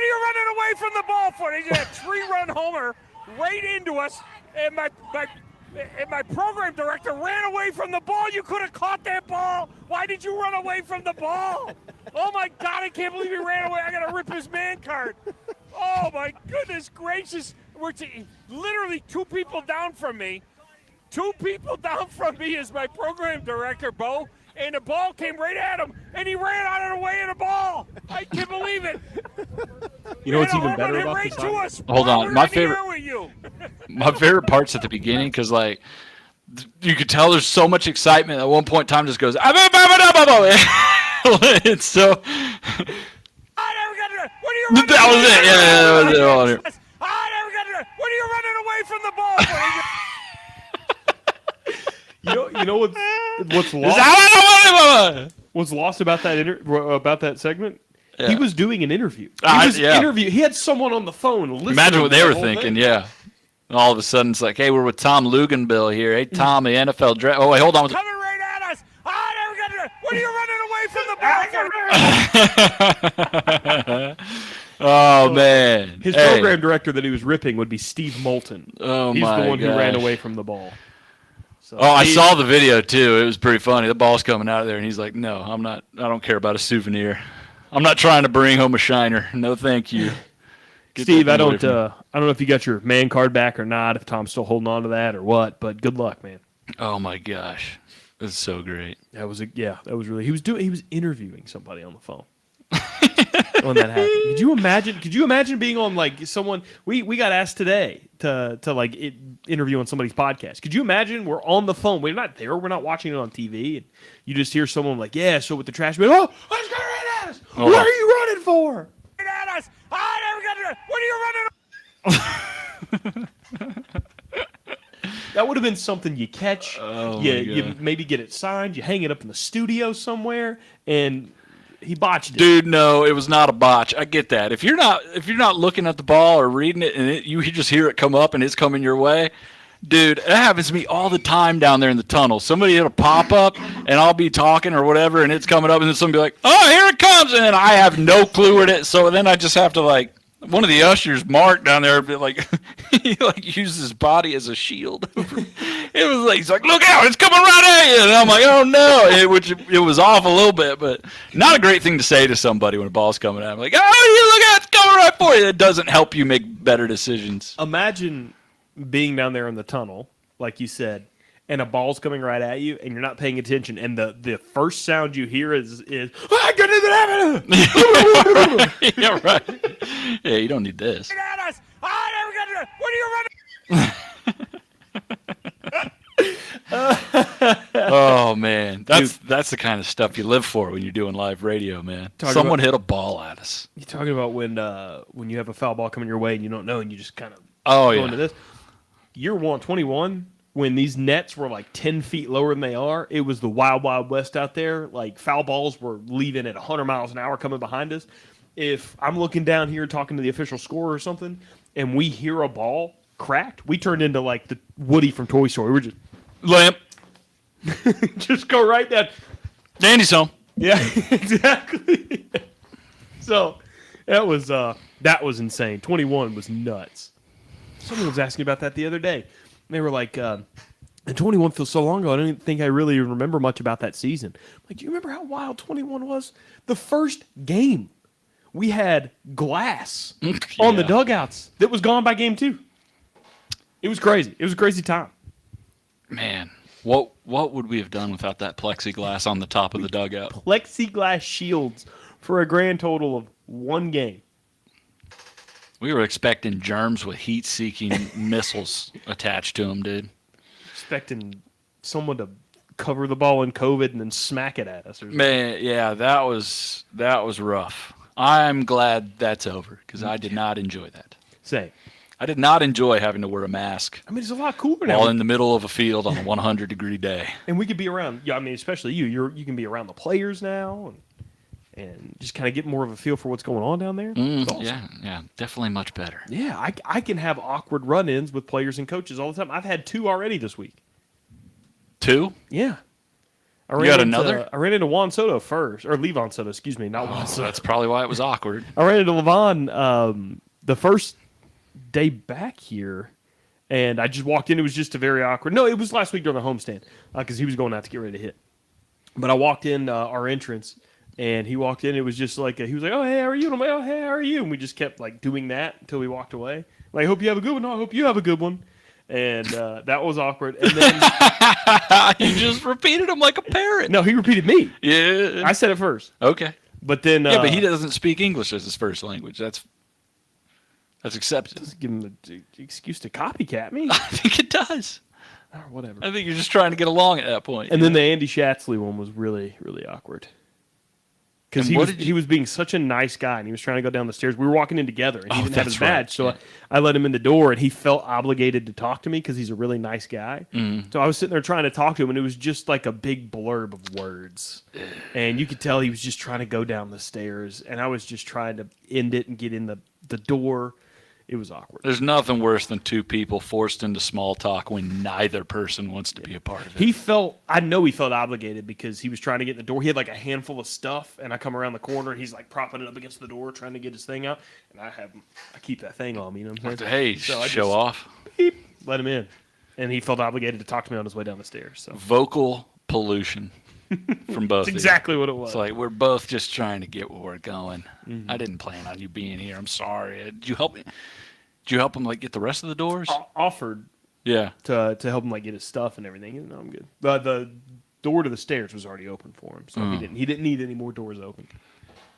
Speaker 3: you running away from the ball for? He did a 3-run homer right into us, and my program director ran away from the ball. You could have caught that ball. Why did you run away from the ball? Oh, my God, I can't believe he ran away. I got to rip his man card. Oh, my goodness gracious. Literally 2 people down from me. 2 people down from me is my program director, Bo, and the ball came right at him, and he ran out of the way of the ball. I can't believe it.
Speaker 1: You know what's
Speaker 3: And a
Speaker 1: even
Speaker 3: home
Speaker 1: better
Speaker 3: run hit
Speaker 1: about
Speaker 3: right
Speaker 1: this
Speaker 3: to
Speaker 1: audio?
Speaker 3: us.
Speaker 2: Hold
Speaker 3: While
Speaker 2: on,
Speaker 3: we're
Speaker 2: my
Speaker 3: in the
Speaker 2: favorite-
Speaker 3: air with you.
Speaker 2: My favorite part's at the beginning because, like, you could tell there's so much excitement. At one point, Tom just goes, it's so.
Speaker 3: What are you
Speaker 2: That was it. Yeah, that was it. Hold on here.
Speaker 3: What are you running away from the ball for?
Speaker 1: You know what's lost about that about that segment?
Speaker 2: Yeah.
Speaker 1: He was doing an interview.
Speaker 2: Yeah.
Speaker 1: He had someone on the phone listening.
Speaker 2: Imagine what
Speaker 1: to
Speaker 2: they
Speaker 1: the
Speaker 2: were
Speaker 1: whole
Speaker 2: thinking,
Speaker 1: thing.
Speaker 2: yeah. And all of a sudden, it's like, hey, we're with Tom Luganbill here. Hey, Tom, the NFL draft. Oh, wait, hold on.
Speaker 3: Coming right at us. What are you running away from the ball for?
Speaker 2: Oh, man.
Speaker 1: His
Speaker 2: Hey.
Speaker 1: program director that he was ripping would be Steve Moulton.
Speaker 2: Oh,
Speaker 1: He's
Speaker 2: my
Speaker 1: the one who ran
Speaker 2: gosh.
Speaker 1: away from the ball. So
Speaker 2: Oh, I saw the video, too. It was pretty funny. The ball's coming out of there, and he's like, no, I'm not. I don't care about a souvenir. I'm not trying to bring home a shiner. No, thank you. Get
Speaker 1: Steve,
Speaker 2: that
Speaker 1: I
Speaker 2: thing away
Speaker 1: don't.
Speaker 2: from me.
Speaker 1: I don't know if you got your man card back or not. If Tom's still holding on to that or what, but good luck, man.
Speaker 2: Oh, my gosh. It's so great.
Speaker 1: That was really. He was interviewing somebody on the phone when that happened. Could you imagine being on like someone? We got asked today to interview on somebody's podcast. Could you imagine we're on the phone? We're not there. We're not watching it on TV, and you just hear someone like, "Yeah, so with the trash man, oh, let's go right at us.
Speaker 2: Hold
Speaker 1: What
Speaker 2: on.
Speaker 1: are you running for?"
Speaker 3: Right at us. What are you running?
Speaker 1: That would have been something you catch.
Speaker 2: Oh,
Speaker 1: you
Speaker 2: my God.
Speaker 1: maybe get it signed. You hang it up in the studio somewhere, and he botched it.
Speaker 2: Dude, no, it was not a botch. I get that. If you're not looking at the ball or reading it, and you just hear it come up and it's coming your way, dude, that happens to me all the time down there in the tunnel. Somebody will pop up, and I'll be talking or whatever, and it's coming up, and then somebody will be like, "Oh, here it comes," and then I have no clue what it. So then I just have to like. One of the ushers, Mark, down there, like he like used his body as a shield. It was like he's like, "Look out, it's coming right at you!" And I'm like, "Oh no!" It was off a little bit, but not a great thing to say to somebody when a ball's coming at him. Like, "Oh, you look out, it's coming right for you." It doesn't help you make better decisions.
Speaker 1: Imagine being down there in the tunnel, like you said, and a ball's coming right at you, and you're not paying attention, and the first sound you hear is "Ah, good in the
Speaker 2: Yeah, right. Yeah, you don't need this.
Speaker 3: Right at us. What are you running?
Speaker 2: Oh man, that's the kind of stuff you live for when you're doing live radio, man.
Speaker 1: Talk
Speaker 2: Someone
Speaker 1: about-
Speaker 2: hit a ball at us.
Speaker 1: You're talking about when you have a foul ball coming your way and you don't know, and you just kind of
Speaker 2: Oh
Speaker 1: go
Speaker 2: yeah.
Speaker 1: into this. Year 21, when these nets were like 10 feet lower than they are, it was the wild, wild west out there. Like foul balls were leaving at 100 miles an hour coming behind us. If I'm looking down here talking to the official scorer or something, and we hear a ball cracked, we turned into like the Woody from Toy Story. We're just
Speaker 2: Lamp.
Speaker 1: just go right down.
Speaker 2: Dandy's home.
Speaker 1: Yeah, exactly. So that was insane. 21 was nuts. Someone was asking about that the other day. They were like, and 21 feels so long ago. I don't think I really remember much about that season. I'm like, do you remember how wild 21 was? The first game, we had glass on the dugouts that was gone by game 2. It was crazy. It was a crazy time.
Speaker 2: Man, what would we have done without that plexiglass on the top of the dugout?
Speaker 1: Plexiglass shields for a grand total of 1 game.
Speaker 2: We were expecting germs with heat-seeking missiles attached to them, dude.
Speaker 1: Expecting someone to cover the ball in COVID and then smack it at us. Or something.
Speaker 2: Man, yeah, that was rough. I'm glad that's over because I did not enjoy that.
Speaker 1: Say,
Speaker 2: I did not enjoy having to wear a mask
Speaker 1: I mean, it's a lot cooler now.
Speaker 2: while in the middle of a field on a 100-degree day.
Speaker 1: And we could be around. Yeah, I mean, especially you. You can be around the players now, and just kind of get more of a feel for what's going on down there. It's awesome.
Speaker 2: Yeah, definitely much better.
Speaker 1: Yeah, I can have awkward run-ins with players and coaches all the time. I've had 2 already this week.
Speaker 2: 2?
Speaker 1: Yeah.
Speaker 2: You got another?
Speaker 1: I ran into Juan Soto first, or Levon Soto, excuse me, not Juan
Speaker 2: So
Speaker 1: Soto.
Speaker 2: that's probably why it was awkward.
Speaker 1: I ran into Levon the first day back here, and I just walked in. It was just a very awkward. No, it was last week during the homestand because he was going out to get ready to hit. But I walked in our entrance, and he walked in. It was just like he was like, "Oh, hey, how are you?" And I'm like, "Oh, hey, how are you?" And we just kept like doing that until we walked away. Like, I hope you have a good one. No, I hope you have a good one. And that was awkward. And then
Speaker 2: You just repeated him like a parrot.
Speaker 1: no, he repeated me.
Speaker 2: Yeah.
Speaker 1: I said it first.
Speaker 2: Okay.
Speaker 1: But then
Speaker 2: Yeah, but he doesn't speak English as his first language. That's accepted.
Speaker 1: give him an excuse to copycat me
Speaker 2: I think it does.
Speaker 1: or whatever.
Speaker 2: I think you're just trying to get along at that point.
Speaker 1: And then the Andy Schatzley one was really, really awkward. Because
Speaker 2: And
Speaker 1: he was being such a nice guy, and he was trying to go down the stairs. We were walking in together, and he didn't have his
Speaker 2: that's right.
Speaker 1: badge, so
Speaker 2: Yeah.
Speaker 1: I let him in the door, and he felt obligated to talk to me because he's a really nice guy. So I was sitting there trying to talk to him, and it was just like a big blurb of words, and you could tell he was just trying to go down the stairs, and I was just trying to end it and get in the door. It was awkward.
Speaker 2: There's nothing worse than 2 people forced into small talk when neither person wants to be a part of it.
Speaker 1: I know he felt obligated because he was trying to get in the door. He had like a handful of stuff, and I come around the corner, and he's like propping it up against the door, trying to get his thing out. And I keep that thing on me, you know what I'm saying?
Speaker 2: Hey,
Speaker 1: So I
Speaker 2: show
Speaker 1: just
Speaker 2: off.
Speaker 1: beep, let him in. And he felt obligated to talk to me on his way down the stairs. So
Speaker 2: Vocal pollution from both
Speaker 1: that's
Speaker 2: of you.
Speaker 1: exactly what it was.
Speaker 2: It's like we're both just trying to get where we're going. I didn't plan on you being here. I'm sorry. Did you help me? Did you help him like get the rest of the doors?
Speaker 1: Offered
Speaker 2: Yeah.
Speaker 1: to help him like get his stuff and everything. And no, I'm good. The door to the stairs was already open for him, so he didn't need any more doors open.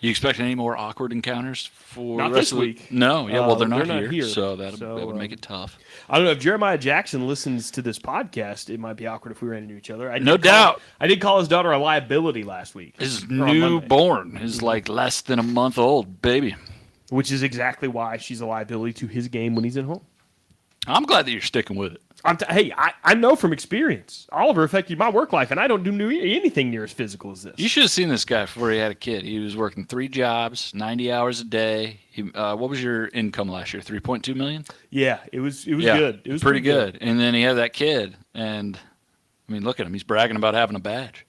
Speaker 2: You expecting any more awkward encounters for
Speaker 1: Not
Speaker 2: the rest
Speaker 1: this
Speaker 2: of the
Speaker 1: week.
Speaker 2: No, yeah, well they're not,
Speaker 1: they're not here,
Speaker 2: so that
Speaker 1: so,
Speaker 2: would make it tough.
Speaker 1: I don't know if Jeremiah Jackson listens to this podcast. It might be awkward if we ran into each other.
Speaker 2: No doubt.
Speaker 1: I did call his daughter a liability last week.
Speaker 2: His
Speaker 1: or on Monday,
Speaker 2: newborn is like less than a month old baby.
Speaker 1: which is exactly why she's a liability to his game when he's at home.
Speaker 2: I'm glad that you're sticking with it.
Speaker 1: Hey, I know from experience. Oliver affected my work life, and I don't do anything near as physical as this.
Speaker 2: You should have seen this guy before he had a kid. He was working 3 jobs, 90 hours a day. What was your income last year? 3.2 million?
Speaker 1: Yeah, it was
Speaker 2: Yeah,
Speaker 1: good. It was
Speaker 2: pretty good. And then he had that kid, and I mean, look at him. He's bragging about having a badge.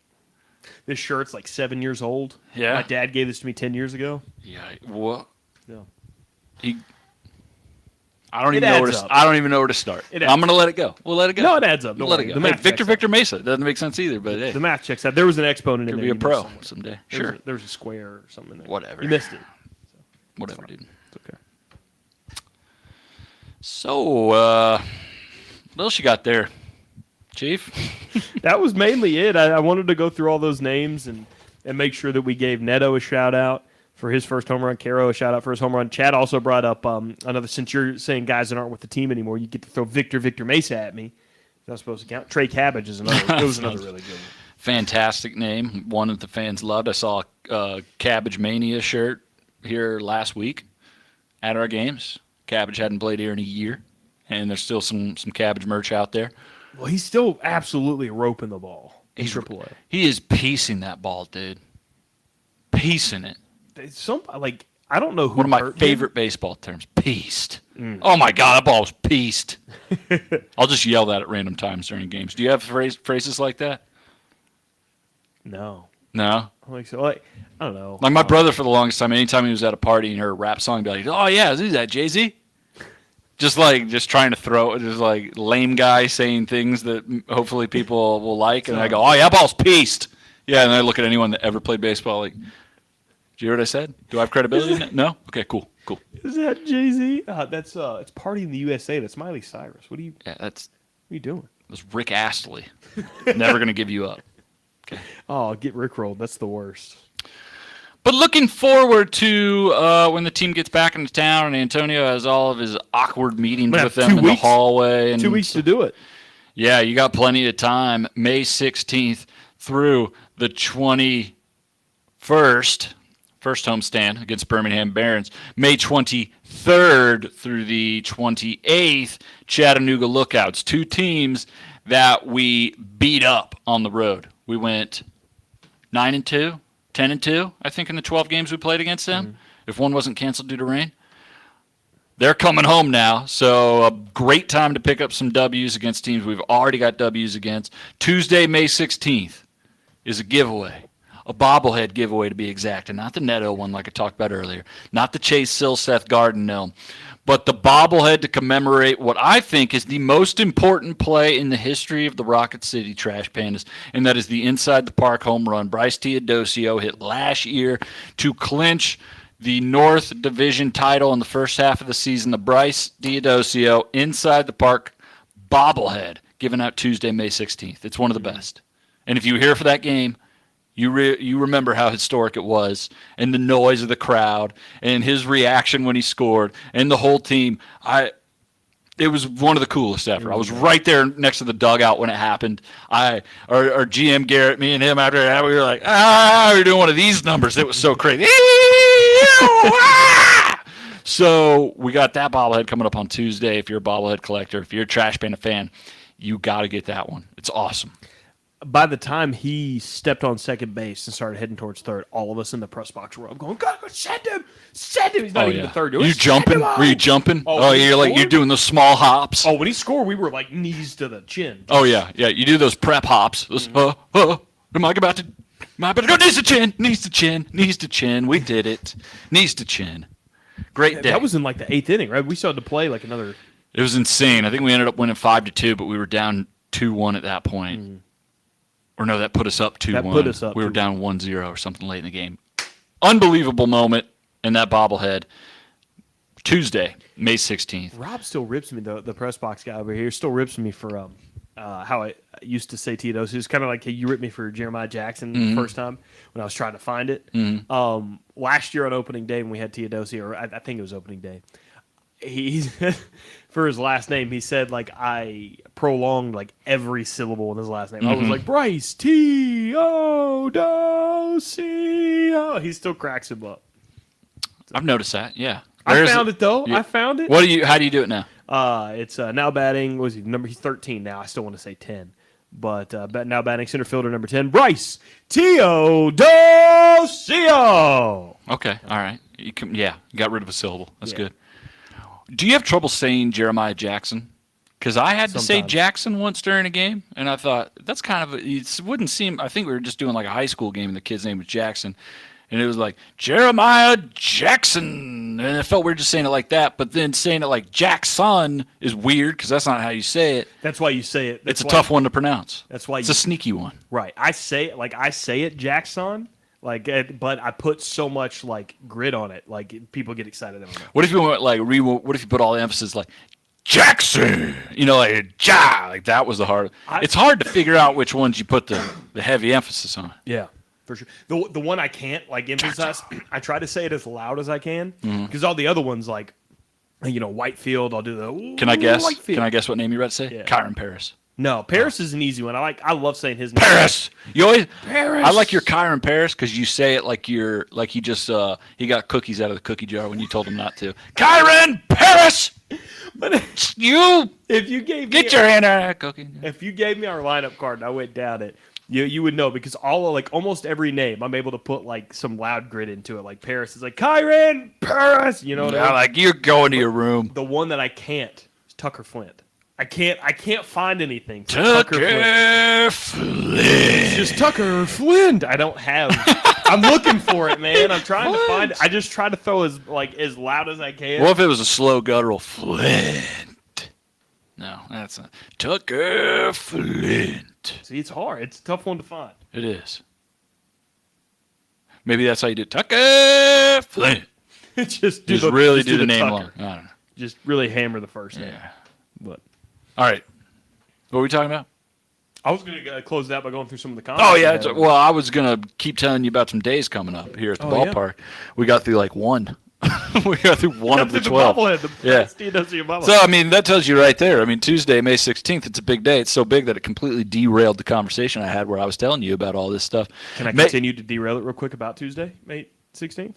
Speaker 1: This shirt's like 7 years old.
Speaker 2: Yeah.
Speaker 1: My dad gave this to me 10 years ago.
Speaker 2: Yeah. What?
Speaker 1: No.
Speaker 2: I don't
Speaker 1: It
Speaker 2: even know
Speaker 1: adds
Speaker 2: where
Speaker 1: up.
Speaker 2: I don't even know where to start.
Speaker 1: It
Speaker 2: I'm
Speaker 1: adds
Speaker 2: going to let it go. We'll let it go.
Speaker 1: No, it adds up. Don't
Speaker 2: Let
Speaker 1: worry.
Speaker 2: it
Speaker 1: The
Speaker 2: go. Hey,
Speaker 1: math
Speaker 2: Victor
Speaker 1: checks out.
Speaker 2: Mesa. Doesn't make sense either, but hey,
Speaker 1: The math checks out. There was an exponent in
Speaker 2: could
Speaker 1: there.
Speaker 2: be a
Speaker 1: you
Speaker 2: pro
Speaker 1: missed somewhere.
Speaker 2: someday.
Speaker 1: There
Speaker 2: Sure.
Speaker 1: was there was a square or something in there.
Speaker 2: Whatever.
Speaker 1: You missed it.
Speaker 2: Whatever, dude.
Speaker 1: It's okay.
Speaker 2: So, what else you got there, Chief?
Speaker 1: That was mainly it. I wanted to go through all those names and make sure that we gave Neto a shout out for his first home run, Caro a shout out for his home run. Chad also brought up another, since you're saying guys that aren't with the team anymore, you get to throw Victor Mesa at me. That's supposed to count. Trey Cabbage is another. It was another really good one.
Speaker 2: Fantastic name. One that the fans loved. I saw a Cabbage Mania shirt here last week at our games. Cabbage hadn't played here in a year. and there's still some cabbage merch out there.
Speaker 1: Well, he's still absolutely roping the ball in AAA.
Speaker 2: He is piecing that ball, dude. Piecing it.
Speaker 1: I don't know who.
Speaker 2: One of my favorite baseball terms, pieced. Oh my God, that ball was pieced. I'll just yell that at random times during games. Do you have phrases like that?
Speaker 1: No.
Speaker 2: No?
Speaker 1: I don't know.
Speaker 2: Like my brother for the longest time, anytime he was at a party and heard a rap song, he'd be like, oh yeah, who's that, Jay-Z? Just trying to throw, just like lame guy saying things that hopefully people will like. And I go, oh yeah, that ball's pieced. Yeah, and I look at anyone that ever played baseball like, did you hear what I said? Do I have credibility in it? No? Okay, cool.
Speaker 1: Is that Jay-Z? That's it's Party in the USA. That's Miley Cyrus. What are you doing?
Speaker 2: It was Rick Astley. Never going to give you up. Okay.
Speaker 1: Oh, get rickrolled. That's the worst.
Speaker 2: But looking forward to when the team gets back into town and Antonio has all of his awkward meetings with them in the hallway. And
Speaker 1: 2 weeks to do it.
Speaker 2: Yeah, you got plenty of time. May 16th through the 21st. First homestand against Birmingham Barons. May 23rd through the 28th, Chattanooga Lookouts. 2 teams that we beat up on the road. We went 9-2, 10-2, I think, in the 12 games we played against them, if one wasn't canceled due to rain. They're coming home now, so a great time to pick up some W's against teams we've already got W's against. Tuesday, May 16th is a giveaway. A bobblehead giveaway to be exact, and not the Neto one like I talked about earlier, not the Chase Silseth Garden Gnome, but the bobblehead to commemorate what I think is the most important play in the history of the Rocket City Trash Pandas, and that is the inside the park home run Bryce Teodosio hit last year to clinch the North Division title in the first half of the season. The Bryce Teodosio inside the park bobblehead given out Tuesday, May 16th. It's one of the best. And if you were here for that game, you remember how historic it was, and the noise of the crowd, and his reaction when he scored, and the whole team. It was one of the coolest ever. I was right there next to the dugout when it happened. Our GM Garrett, me and him after that, we were like, we're doing one of these numbers. It was so crazy. So we got that bobblehead coming up on Tuesday. If you're a bobblehead collector, if you're a Trash Panda fan, you got to get that one. It's awesome.
Speaker 1: By the time he stepped on second base and started heading towards third, all of us in the press box were up going, "God, send him! Send him!" He's not even the third.
Speaker 2: You jumping? Were you jumping? You're doing those small hops.
Speaker 1: Oh, when he scored, we were like knees to the chin.
Speaker 2: Oh yeah. You do those prep hops. Those, am I about to go knees to chin, knees to chin, knees to chin? We did it, knees to chin. Great day.
Speaker 1: That was in like the 8th inning, right? We still had to play like another.
Speaker 2: It was insane. I think we ended up winning 5-2, but we were down 2-1 at that point. Or no, that put us up 2-1.
Speaker 1: That put us up.
Speaker 2: We were down 1-0 or something late in the game. Unbelievable moment in that bobblehead. Tuesday, May 16th.
Speaker 1: Rob still rips me, the press box guy over here, still rips me for how I used to say Teodos. It's kind of like, hey, you ripped me for Jeremiah Jackson the first time when I was trying to find it. Last year on opening day when we had Teodosi, or I think it was opening day, he for his last name, he said like I prolonged like every syllable in his last name. I was like Bryce Teodosio. He still cracks him up.
Speaker 2: I've noticed that. Yeah,
Speaker 1: I found it though. I found it.
Speaker 2: How do you do it now?
Speaker 1: It's now batting. What was he number? He's 13 now. I still want to say 10, but now batting center fielder number 10, Bryce Teodosio.
Speaker 2: Okay, all right. You got rid of a syllable. That's good. Do you have trouble saying Jeremiah Jackson? Because I had to say Jackson once during a game, and I thought that's kind of it wouldn't seem. I think we were just doing like a high school game, and the kid's name was Jackson, and it was like Jeremiah Jackson, and it felt weird just saying it like that. But then saying it like Jackson is weird because that's not how you say it.
Speaker 1: That's why you say it.
Speaker 2: It's a tough one to pronounce.
Speaker 1: That's why
Speaker 2: it's a sneaky one.
Speaker 1: Right. I say it Jackson. But I put so much like grit on it, like people get excited.
Speaker 2: What if you went like what if you put all the emphasis like Jackson? Like like that was the hard. It's hard to figure out which ones you put the heavy emphasis on.
Speaker 1: Yeah, for sure. The one I can't like emphasize, I try to say it as loud as I can because all the other ones like Whitefield, I'll do the.
Speaker 2: Can I guess?
Speaker 1: Whitefield.
Speaker 2: Can I guess what name you're about to say?
Speaker 1: Yeah.
Speaker 2: Kyron Paris.
Speaker 1: No, Paris is an easy one. I love saying his name.
Speaker 2: Paris. You always.
Speaker 1: Paris.
Speaker 2: I like your Kyron Paris because you say it like he just he got cookies out of the cookie jar when you told him not to. Kyron Paris.
Speaker 1: But
Speaker 2: If you
Speaker 1: gave
Speaker 2: get your hand out of that cookie.
Speaker 1: If you gave me our lineup card and I went down it, you would know because almost every name I'm able to put like some loud grit into it. Like Paris is like Kyron Paris. You know what I mean?
Speaker 2: Like you're going to your room.
Speaker 1: The one that I can't is Tucker Flint. I can't find anything.
Speaker 2: Tucker Flint.
Speaker 1: It's just Tucker Flint. I don't have. I'm looking for it, man. I'm trying to find it. I just try to throw as loud as I can.
Speaker 2: What if it was a slow guttural Flint? No, that's not. Tucker Flint.
Speaker 1: See, it's hard. It's a tough one to find.
Speaker 2: It is. Maybe that's how you do Tucker Flint.
Speaker 1: just
Speaker 2: do the name long. I don't know.
Speaker 1: Just really hammer the first name.
Speaker 2: Yeah.
Speaker 1: But
Speaker 2: all right. What were we talking about?
Speaker 1: I was going to close that by going through some of the comments.
Speaker 2: Oh, yeah. Well, I was going to keep telling you about some days coming up here at the ballpark. Yeah. We got through like one. We got through one of the 12. So, I mean, that tells you right there. I mean, Tuesday, May 16th, it's a big day. It's so big that it completely derailed the conversation I had where I was telling you about all this stuff.
Speaker 1: Can I continue to derail it real quick about Tuesday, May 16th?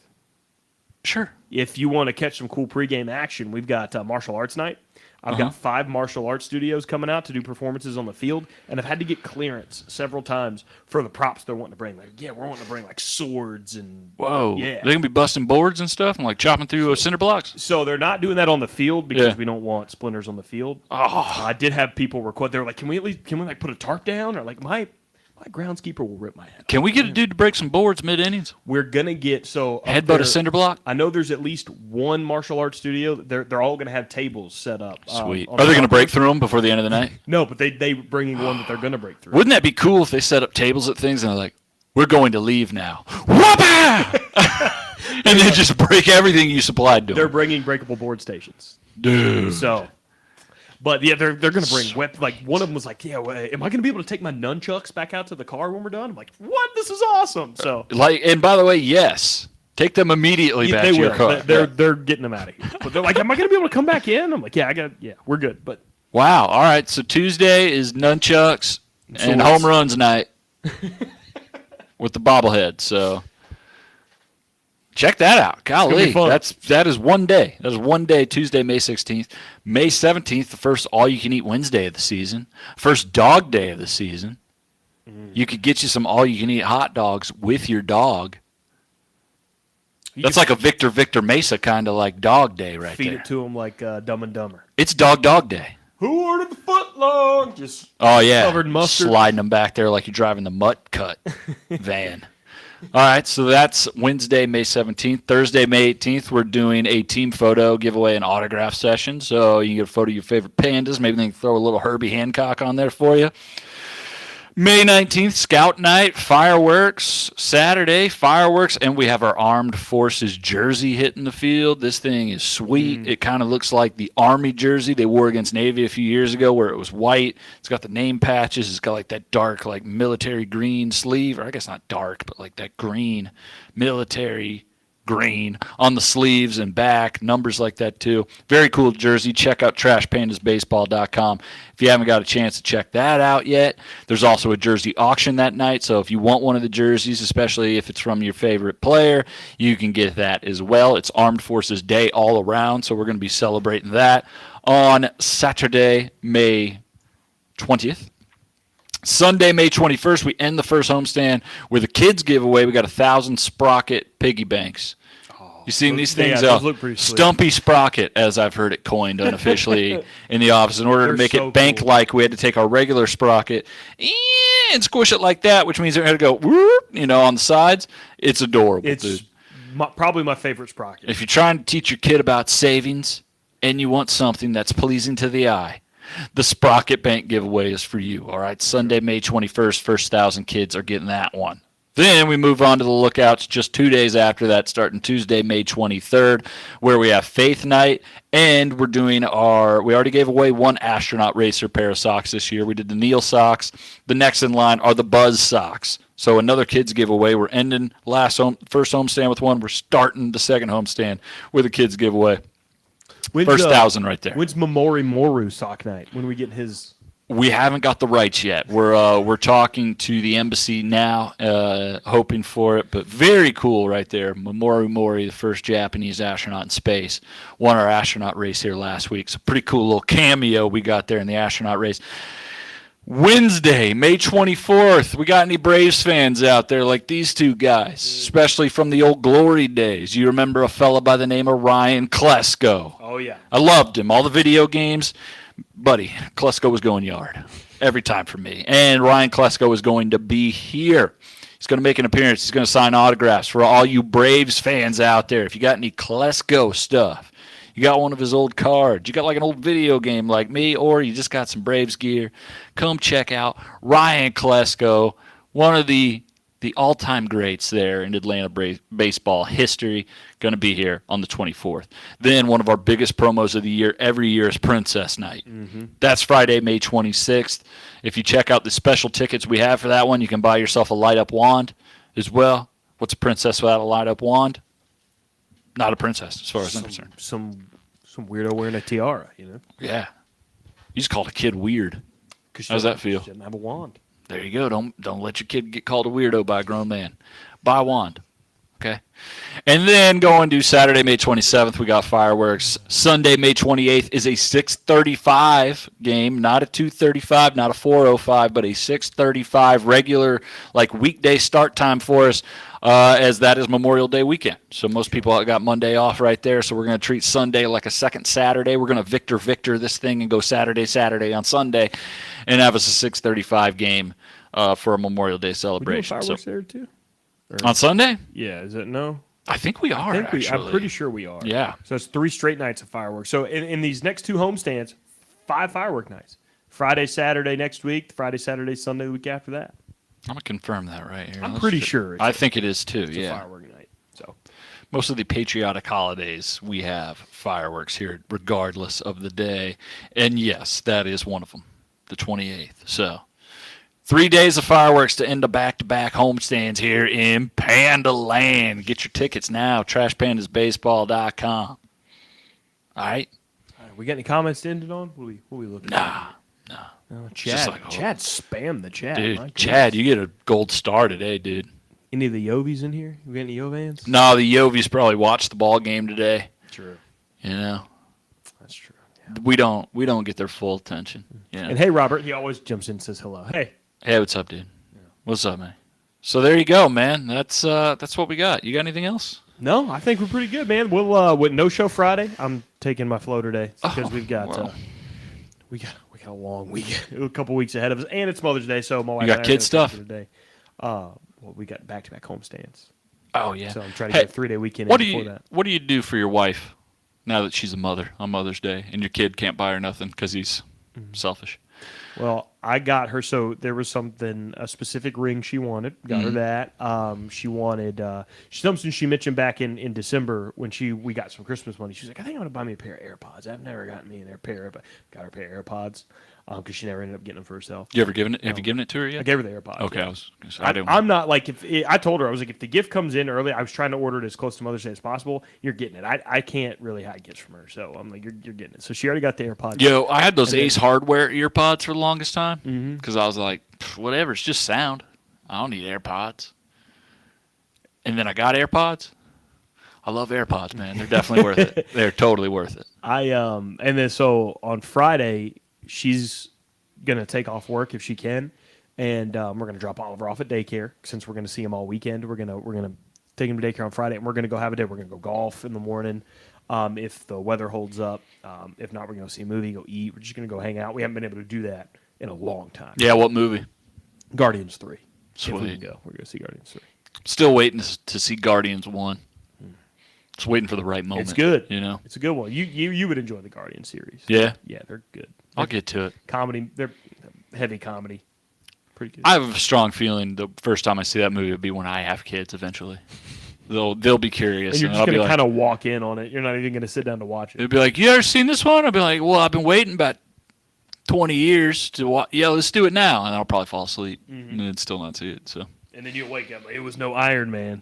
Speaker 2: Sure.
Speaker 1: If you want to catch some cool pregame action, we've got martial arts night. I've got 5 martial arts studios coming out to do performances on the field, and I've had to get clearance several times for the props they're wanting to bring. Like, we're wanting to bring like swords and
Speaker 2: whoa,
Speaker 1: yeah,
Speaker 2: they're gonna be busting boards and stuff and like chopping through cinder blocks.
Speaker 1: So they're not doing that on the field because we don't want splinters on the field. I did have people request. They were like, "Can we like put a tarp down?" Or like my groundskeeper will rip my head.
Speaker 2: Can we get a dude to break some boards mid-innings?
Speaker 1: We're gonna get
Speaker 2: headbutt a cinder block.
Speaker 1: I know there's at least one martial arts studio. They're all gonna have tables set up.
Speaker 2: Sweet. Are they gonna break through them before the end of the night?
Speaker 1: No, but they bringing one that they're gonna break through.
Speaker 2: Wouldn't that be cool if they set up tables at things and they're like, "We're going to leave now," and they just break everything you supplied to them.
Speaker 1: They're bringing breakable board stations,
Speaker 2: dude.
Speaker 1: So. But yeah, they're going to bring like one of them was like, am I going to be able to take my nunchucks back out to the car when we're done? I'm like, what? This is awesome. So
Speaker 2: and by the way, yes, take them immediately back to your car.
Speaker 1: They're getting them out of here. But they're like, am I going to be able to come back in? I'm like, we're good. But
Speaker 2: wow, all right. So Tuesday is nunchucks and home runs night with the bobblehead. So. Check that out. Golly, that is one day. That is one day, Tuesday, May 16th. May 17th, the first all-you-can-eat Wednesday of the season. First dog day of the season. You could get you some all-you-can-eat hot dogs with your dog. That's like a Victor Mesa kind of like dog day right
Speaker 1: feed
Speaker 2: there.
Speaker 1: Feed it to him like Dumb and Dumber.
Speaker 2: It's dog day.
Speaker 1: Who ordered the footlong? Just
Speaker 2: covered
Speaker 1: in mustard.
Speaker 2: Sliding them back there like you're driving the Mutt Cut van. All right, so that's Wednesday, May 17th. Thursday, May 18th, we're doing a team photo giveaway and autograph session. So you can get a photo of your favorite pandas. Maybe they can throw a little Herbie Hancock on there for you. May 19th, Scout Night, fireworks. Saturday, fireworks, and we have our Armed Forces jersey hitting the field. This thing is sweet. It kind of looks like the Army jersey they wore against Navy a few years ago where it was white. It's got the name patches. It's got like that dark like military green sleeve, or I guess not dark, but like that green military green on the sleeves and back, numbers like that too. Very cool jersey. Check out trashpandasbaseball.com if you haven't got a chance to check that out yet. There's also a jersey auction that night, so if you want one of the jerseys, especially if it's from your favorite player, you can get that as well. It's Armed Forces Day all around, so we're going to be celebrating that on Saturday, May 20th. Sunday, May 21st, we end the first homestand with a kids giveaway. We got 1,000 Sprocket piggy banks. You seen these things?
Speaker 1: Those look pretty sweet.
Speaker 2: Stumpy Sprocket, as I've heard it coined unofficially in the office. In order to make it bank-like, we had to take our regular Sprocket and squish it like that, which means it had to go, whoop, on the sides. It's adorable, dude.
Speaker 1: Probably my favorite Sprocket.
Speaker 2: If you're trying to teach your kid about savings and you want something that's pleasing to the eye, the Sprocket Bank giveaway is for you, all right? Sunday, May 21st, first 1,000 kids are getting that one. Then we move on to the lookouts just 2 days after that, starting Tuesday, May 23rd, where we have Faith Night, and we already gave away one Astronaut Racer pair of socks this year. We did the Neil socks. The next in line are the Buzz socks. So another kids giveaway. We're ending first homestand with one. We're starting the second homestand with a kids giveaway. First 1,000 right there.
Speaker 1: When's Mamori Moru sock night? When we get his?
Speaker 2: We haven't got the rights yet. We're talking to the embassy now, hoping for it. But very cool right there. Mamoru Mori, the first Japanese astronaut in space, won our astronaut race here last week. So pretty cool little cameo we got there in the astronaut race. Wednesday, May 24th. We got any Braves fans out there like these two guys, especially from the old glory days? You remember a fella by the name of Ryan Klesko?
Speaker 1: Oh, yeah.
Speaker 2: I loved him. All the video games. Buddy, Klesko was going yard every time for me. And Ryan Klesko is going to be here. He's going to make an appearance. He's going to sign autographs for all you Braves fans out there. If you got any Klesko stuff, you got one of his old cards, you got like an old video game like me, or you just got some Braves gear, come check out Ryan Klesko, one of the all-time greats there in Atlanta baseball history, going to be here on the 24th. Then one of our biggest promos of the year every year is Princess Night. That's Friday, May 26th. If you check out the special tickets we have for that one, you can buy yourself a light-up wand as well. What's a princess without a light-up wand? Not a princess, as far as I'm concerned.
Speaker 1: Some weirdo wearing a tiara, you know?
Speaker 2: Yeah. You just called a kid weird. How does that feel?
Speaker 1: She doesn't have a wand.
Speaker 2: There you go. Don't let your kid get called a weirdo by a grown man. Buy a wand. Okay? And then going to Saturday, May 27th, we got fireworks. Sunday, May 28th is a 6:35 game, not a 2:35, not a 4:05, but a 6:35 regular, like weekday start time for us, as that is Memorial Day weekend. So most people got Monday off right there, so we're going to treat Sunday like a second Saturday. We're going to Victor this thing and go Saturday on Sunday and have us a 6:35 game for a Memorial Day celebration.
Speaker 1: We're doing fireworks there too?
Speaker 2: On Sunday?
Speaker 1: Yeah, is it no?
Speaker 2: I think we are, actually.
Speaker 1: I'm pretty sure we are.
Speaker 2: Yeah.
Speaker 1: So it's 3 straight nights of fireworks. So in these next 2 homestands, 5 firework nights. Friday, Saturday next week, Friday, Saturday, Sunday the week after that.
Speaker 2: I'm going to confirm that right here.
Speaker 1: I'm pretty sure.
Speaker 2: I think it is too,
Speaker 1: It's
Speaker 2: yeah.
Speaker 1: a firework night. So
Speaker 2: Most of the patriotic holidays, we have fireworks here regardless of the day. And yes, that is one of them, the 28th. So 3 days of fireworks to end the back-to-back homestands here in Panda Land. Get your tickets now, trashpandasbaseball.com. All right?
Speaker 1: we got any comments to end it on? What are we looking at?
Speaker 2: Nah.
Speaker 1: Oh,
Speaker 2: just
Speaker 1: Chad,
Speaker 2: like,
Speaker 1: Chad spammed the chat. My
Speaker 2: Dude,
Speaker 1: goodness.
Speaker 2: Chad, you get a gold star today, dude.
Speaker 1: Any of the Yovies in here? We got any Yovans?
Speaker 2: No, the Yovies probably watched the ball game today.
Speaker 1: True.
Speaker 2: You know,
Speaker 1: That's true. Yeah.
Speaker 2: we don't get their full attention. Yeah.
Speaker 1: And hey, Robert, he always jumps in and says hello. Hey.
Speaker 2: Hey, what's up, dude? What's up, man? So there you go, man. That's what we got. You got anything else?
Speaker 1: No, I think we're pretty good, man. We'll with no show Friday. I'm taking my flow today because we've got
Speaker 2: well.
Speaker 1: we got a long week, a couple weeks ahead of us, and it's Mother's Day, so my wife
Speaker 2: You got
Speaker 1: and I are
Speaker 2: kid
Speaker 1: gonna
Speaker 2: stuff?
Speaker 1: take it today. Well, we got back-to-back homestands,
Speaker 2: Oh yeah.
Speaker 1: so I'm trying to get a 3-day weekend
Speaker 2: What
Speaker 1: in
Speaker 2: do
Speaker 1: before
Speaker 2: you
Speaker 1: that.
Speaker 2: What do you do for your wife now that she's a mother on Mother's Day and your kid can't buy her nothing because he's selfish?
Speaker 1: Well, I got her. So there was a specific ring she wanted. Got her that. She wanted something she mentioned back in December when we got some Christmas money. She was like, I think I'm gonna buy me a pair of AirPods. I've never gotten me a pair of. Got her a pair of AirPods because she never ended up getting them for herself.
Speaker 2: You ever given it? Have you given it to her yet?
Speaker 1: I gave her the AirPods.
Speaker 2: Okay,
Speaker 1: yeah.
Speaker 2: I was gonna say, I didn't.
Speaker 1: I'm not like I told her I was like if the gift comes in early, I was trying to order it as close to Mother's Day as possible. You're getting it. I can't really hide gifts from her, so I'm like you're getting it. So she already got the AirPods.
Speaker 2: Yo, I had those Ace Hardware earpods for the longest time because I was like, whatever, it's just sound. I don't need AirPods. And then I got AirPods. I love AirPods, man. They're definitely worth it. They're totally worth it.
Speaker 1: And then so on Friday she's gonna take off work if she can, and we're gonna drop Oliver off at daycare since we're gonna see him all weekend. We're gonna take him to daycare on Friday, and we're gonna go have a day. We're gonna go golf in the morning, if the weather holds up. If not, we're gonna go see a movie, go eat. We're just gonna go hang out. We haven't been able to do that in a long time.
Speaker 2: Yeah, what movie?
Speaker 1: Guardians 3.
Speaker 2: Sweet.
Speaker 1: If we can go, we're gonna see Guardians 3.
Speaker 2: Still waiting to see Guardians 1. Just waiting for the right moment.
Speaker 1: It's good.
Speaker 2: You know?
Speaker 1: It's a good one. You would enjoy the Guardians series.
Speaker 2: Yeah?
Speaker 1: Yeah, they're good.
Speaker 2: I'll get to it.
Speaker 1: Comedy. They're heavy comedy. Pretty good.
Speaker 2: I have a strong feeling the first time I see that movie will be when I have kids eventually. They'll be curious.
Speaker 1: and you're just
Speaker 2: I'll
Speaker 1: gonna
Speaker 2: be like,
Speaker 1: kind of walk in on it. You're not even gonna sit down to watch it.
Speaker 2: they'll be like, you ever seen this one? I'll be like, well, I've been waiting about 20 years to watch. Yeah, let's do it now. And I'll probably fall asleep and then still not see it. So
Speaker 1: And then you wake up. It was no Iron Man.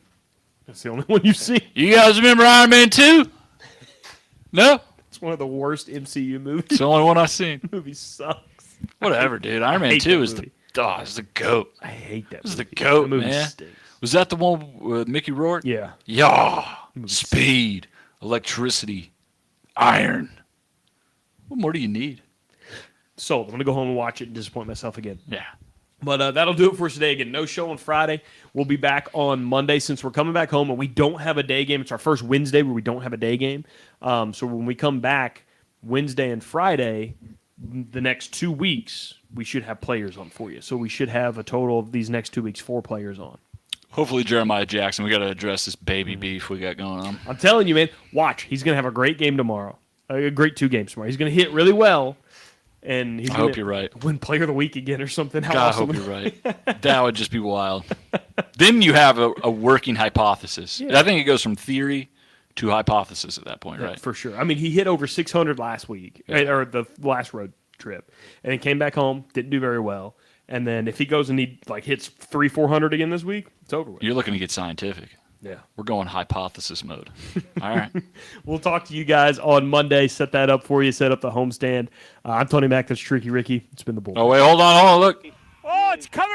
Speaker 1: That's the only one you see.
Speaker 2: you guys remember Iron Man 2? No?
Speaker 1: It's one of the worst MCU movies.
Speaker 2: It's the only one I've seen.
Speaker 1: The movie sucks.
Speaker 2: Whatever, dude. Iron Man
Speaker 1: hate
Speaker 2: 2
Speaker 1: that
Speaker 2: is
Speaker 1: movie.
Speaker 2: is the GOAT.
Speaker 1: I hate that.
Speaker 2: This is the
Speaker 1: movie.
Speaker 2: GOAT,
Speaker 1: That movie
Speaker 2: man.
Speaker 1: stinks.
Speaker 2: Was that the one with Mickey Rourke?
Speaker 1: Yeah.
Speaker 2: Yeah. Speed, electricity, iron. What more do you need?
Speaker 1: Sold. I'm gonna go home and watch it and disappoint myself again.
Speaker 2: Yeah.
Speaker 1: But that'll do it for us today. Again, no show on Friday. We'll be back on Monday since we're coming back home and we don't have a day game. It's our first Wednesday where we don't have a day game. So when we come back Wednesday and Friday, the next 2 weeks, we should have players on for you. So we should have a total of these next 2 weeks, 4 players on.
Speaker 2: Hopefully Jeremiah Jackson. We got to address this baby beef we got going on.
Speaker 1: I'm telling you, man, watch. He's going to have a great game tomorrow. A great 2 games tomorrow. He's going to hit really well. And he's
Speaker 2: I
Speaker 1: gonna
Speaker 2: hope you're right.
Speaker 1: win Player of the Week again or something. How
Speaker 2: God, I
Speaker 1: awesome.
Speaker 2: hope you're right. That would just be wild. Then you have a working hypothesis.
Speaker 1: Yeah.
Speaker 2: I think it goes from theory to hypothesis at that point,
Speaker 1: Yeah,
Speaker 2: right?
Speaker 1: for sure. I mean, he hit over 600 last week, or the last road trip, and he came back home, didn't do very well. And then if he goes and he hits 300-400 again this week, it's over with.
Speaker 2: You're looking to get scientific.
Speaker 1: Yeah.
Speaker 2: We're going hypothesis mode. All right.
Speaker 1: We'll talk to you guys on Monday. Set that up for you. Set up the homestand. I'm Tony Mack. That's Tricky Ricky. It's been the Bullpen.
Speaker 2: Oh, wait, hold on, look.
Speaker 3: Oh, it's coming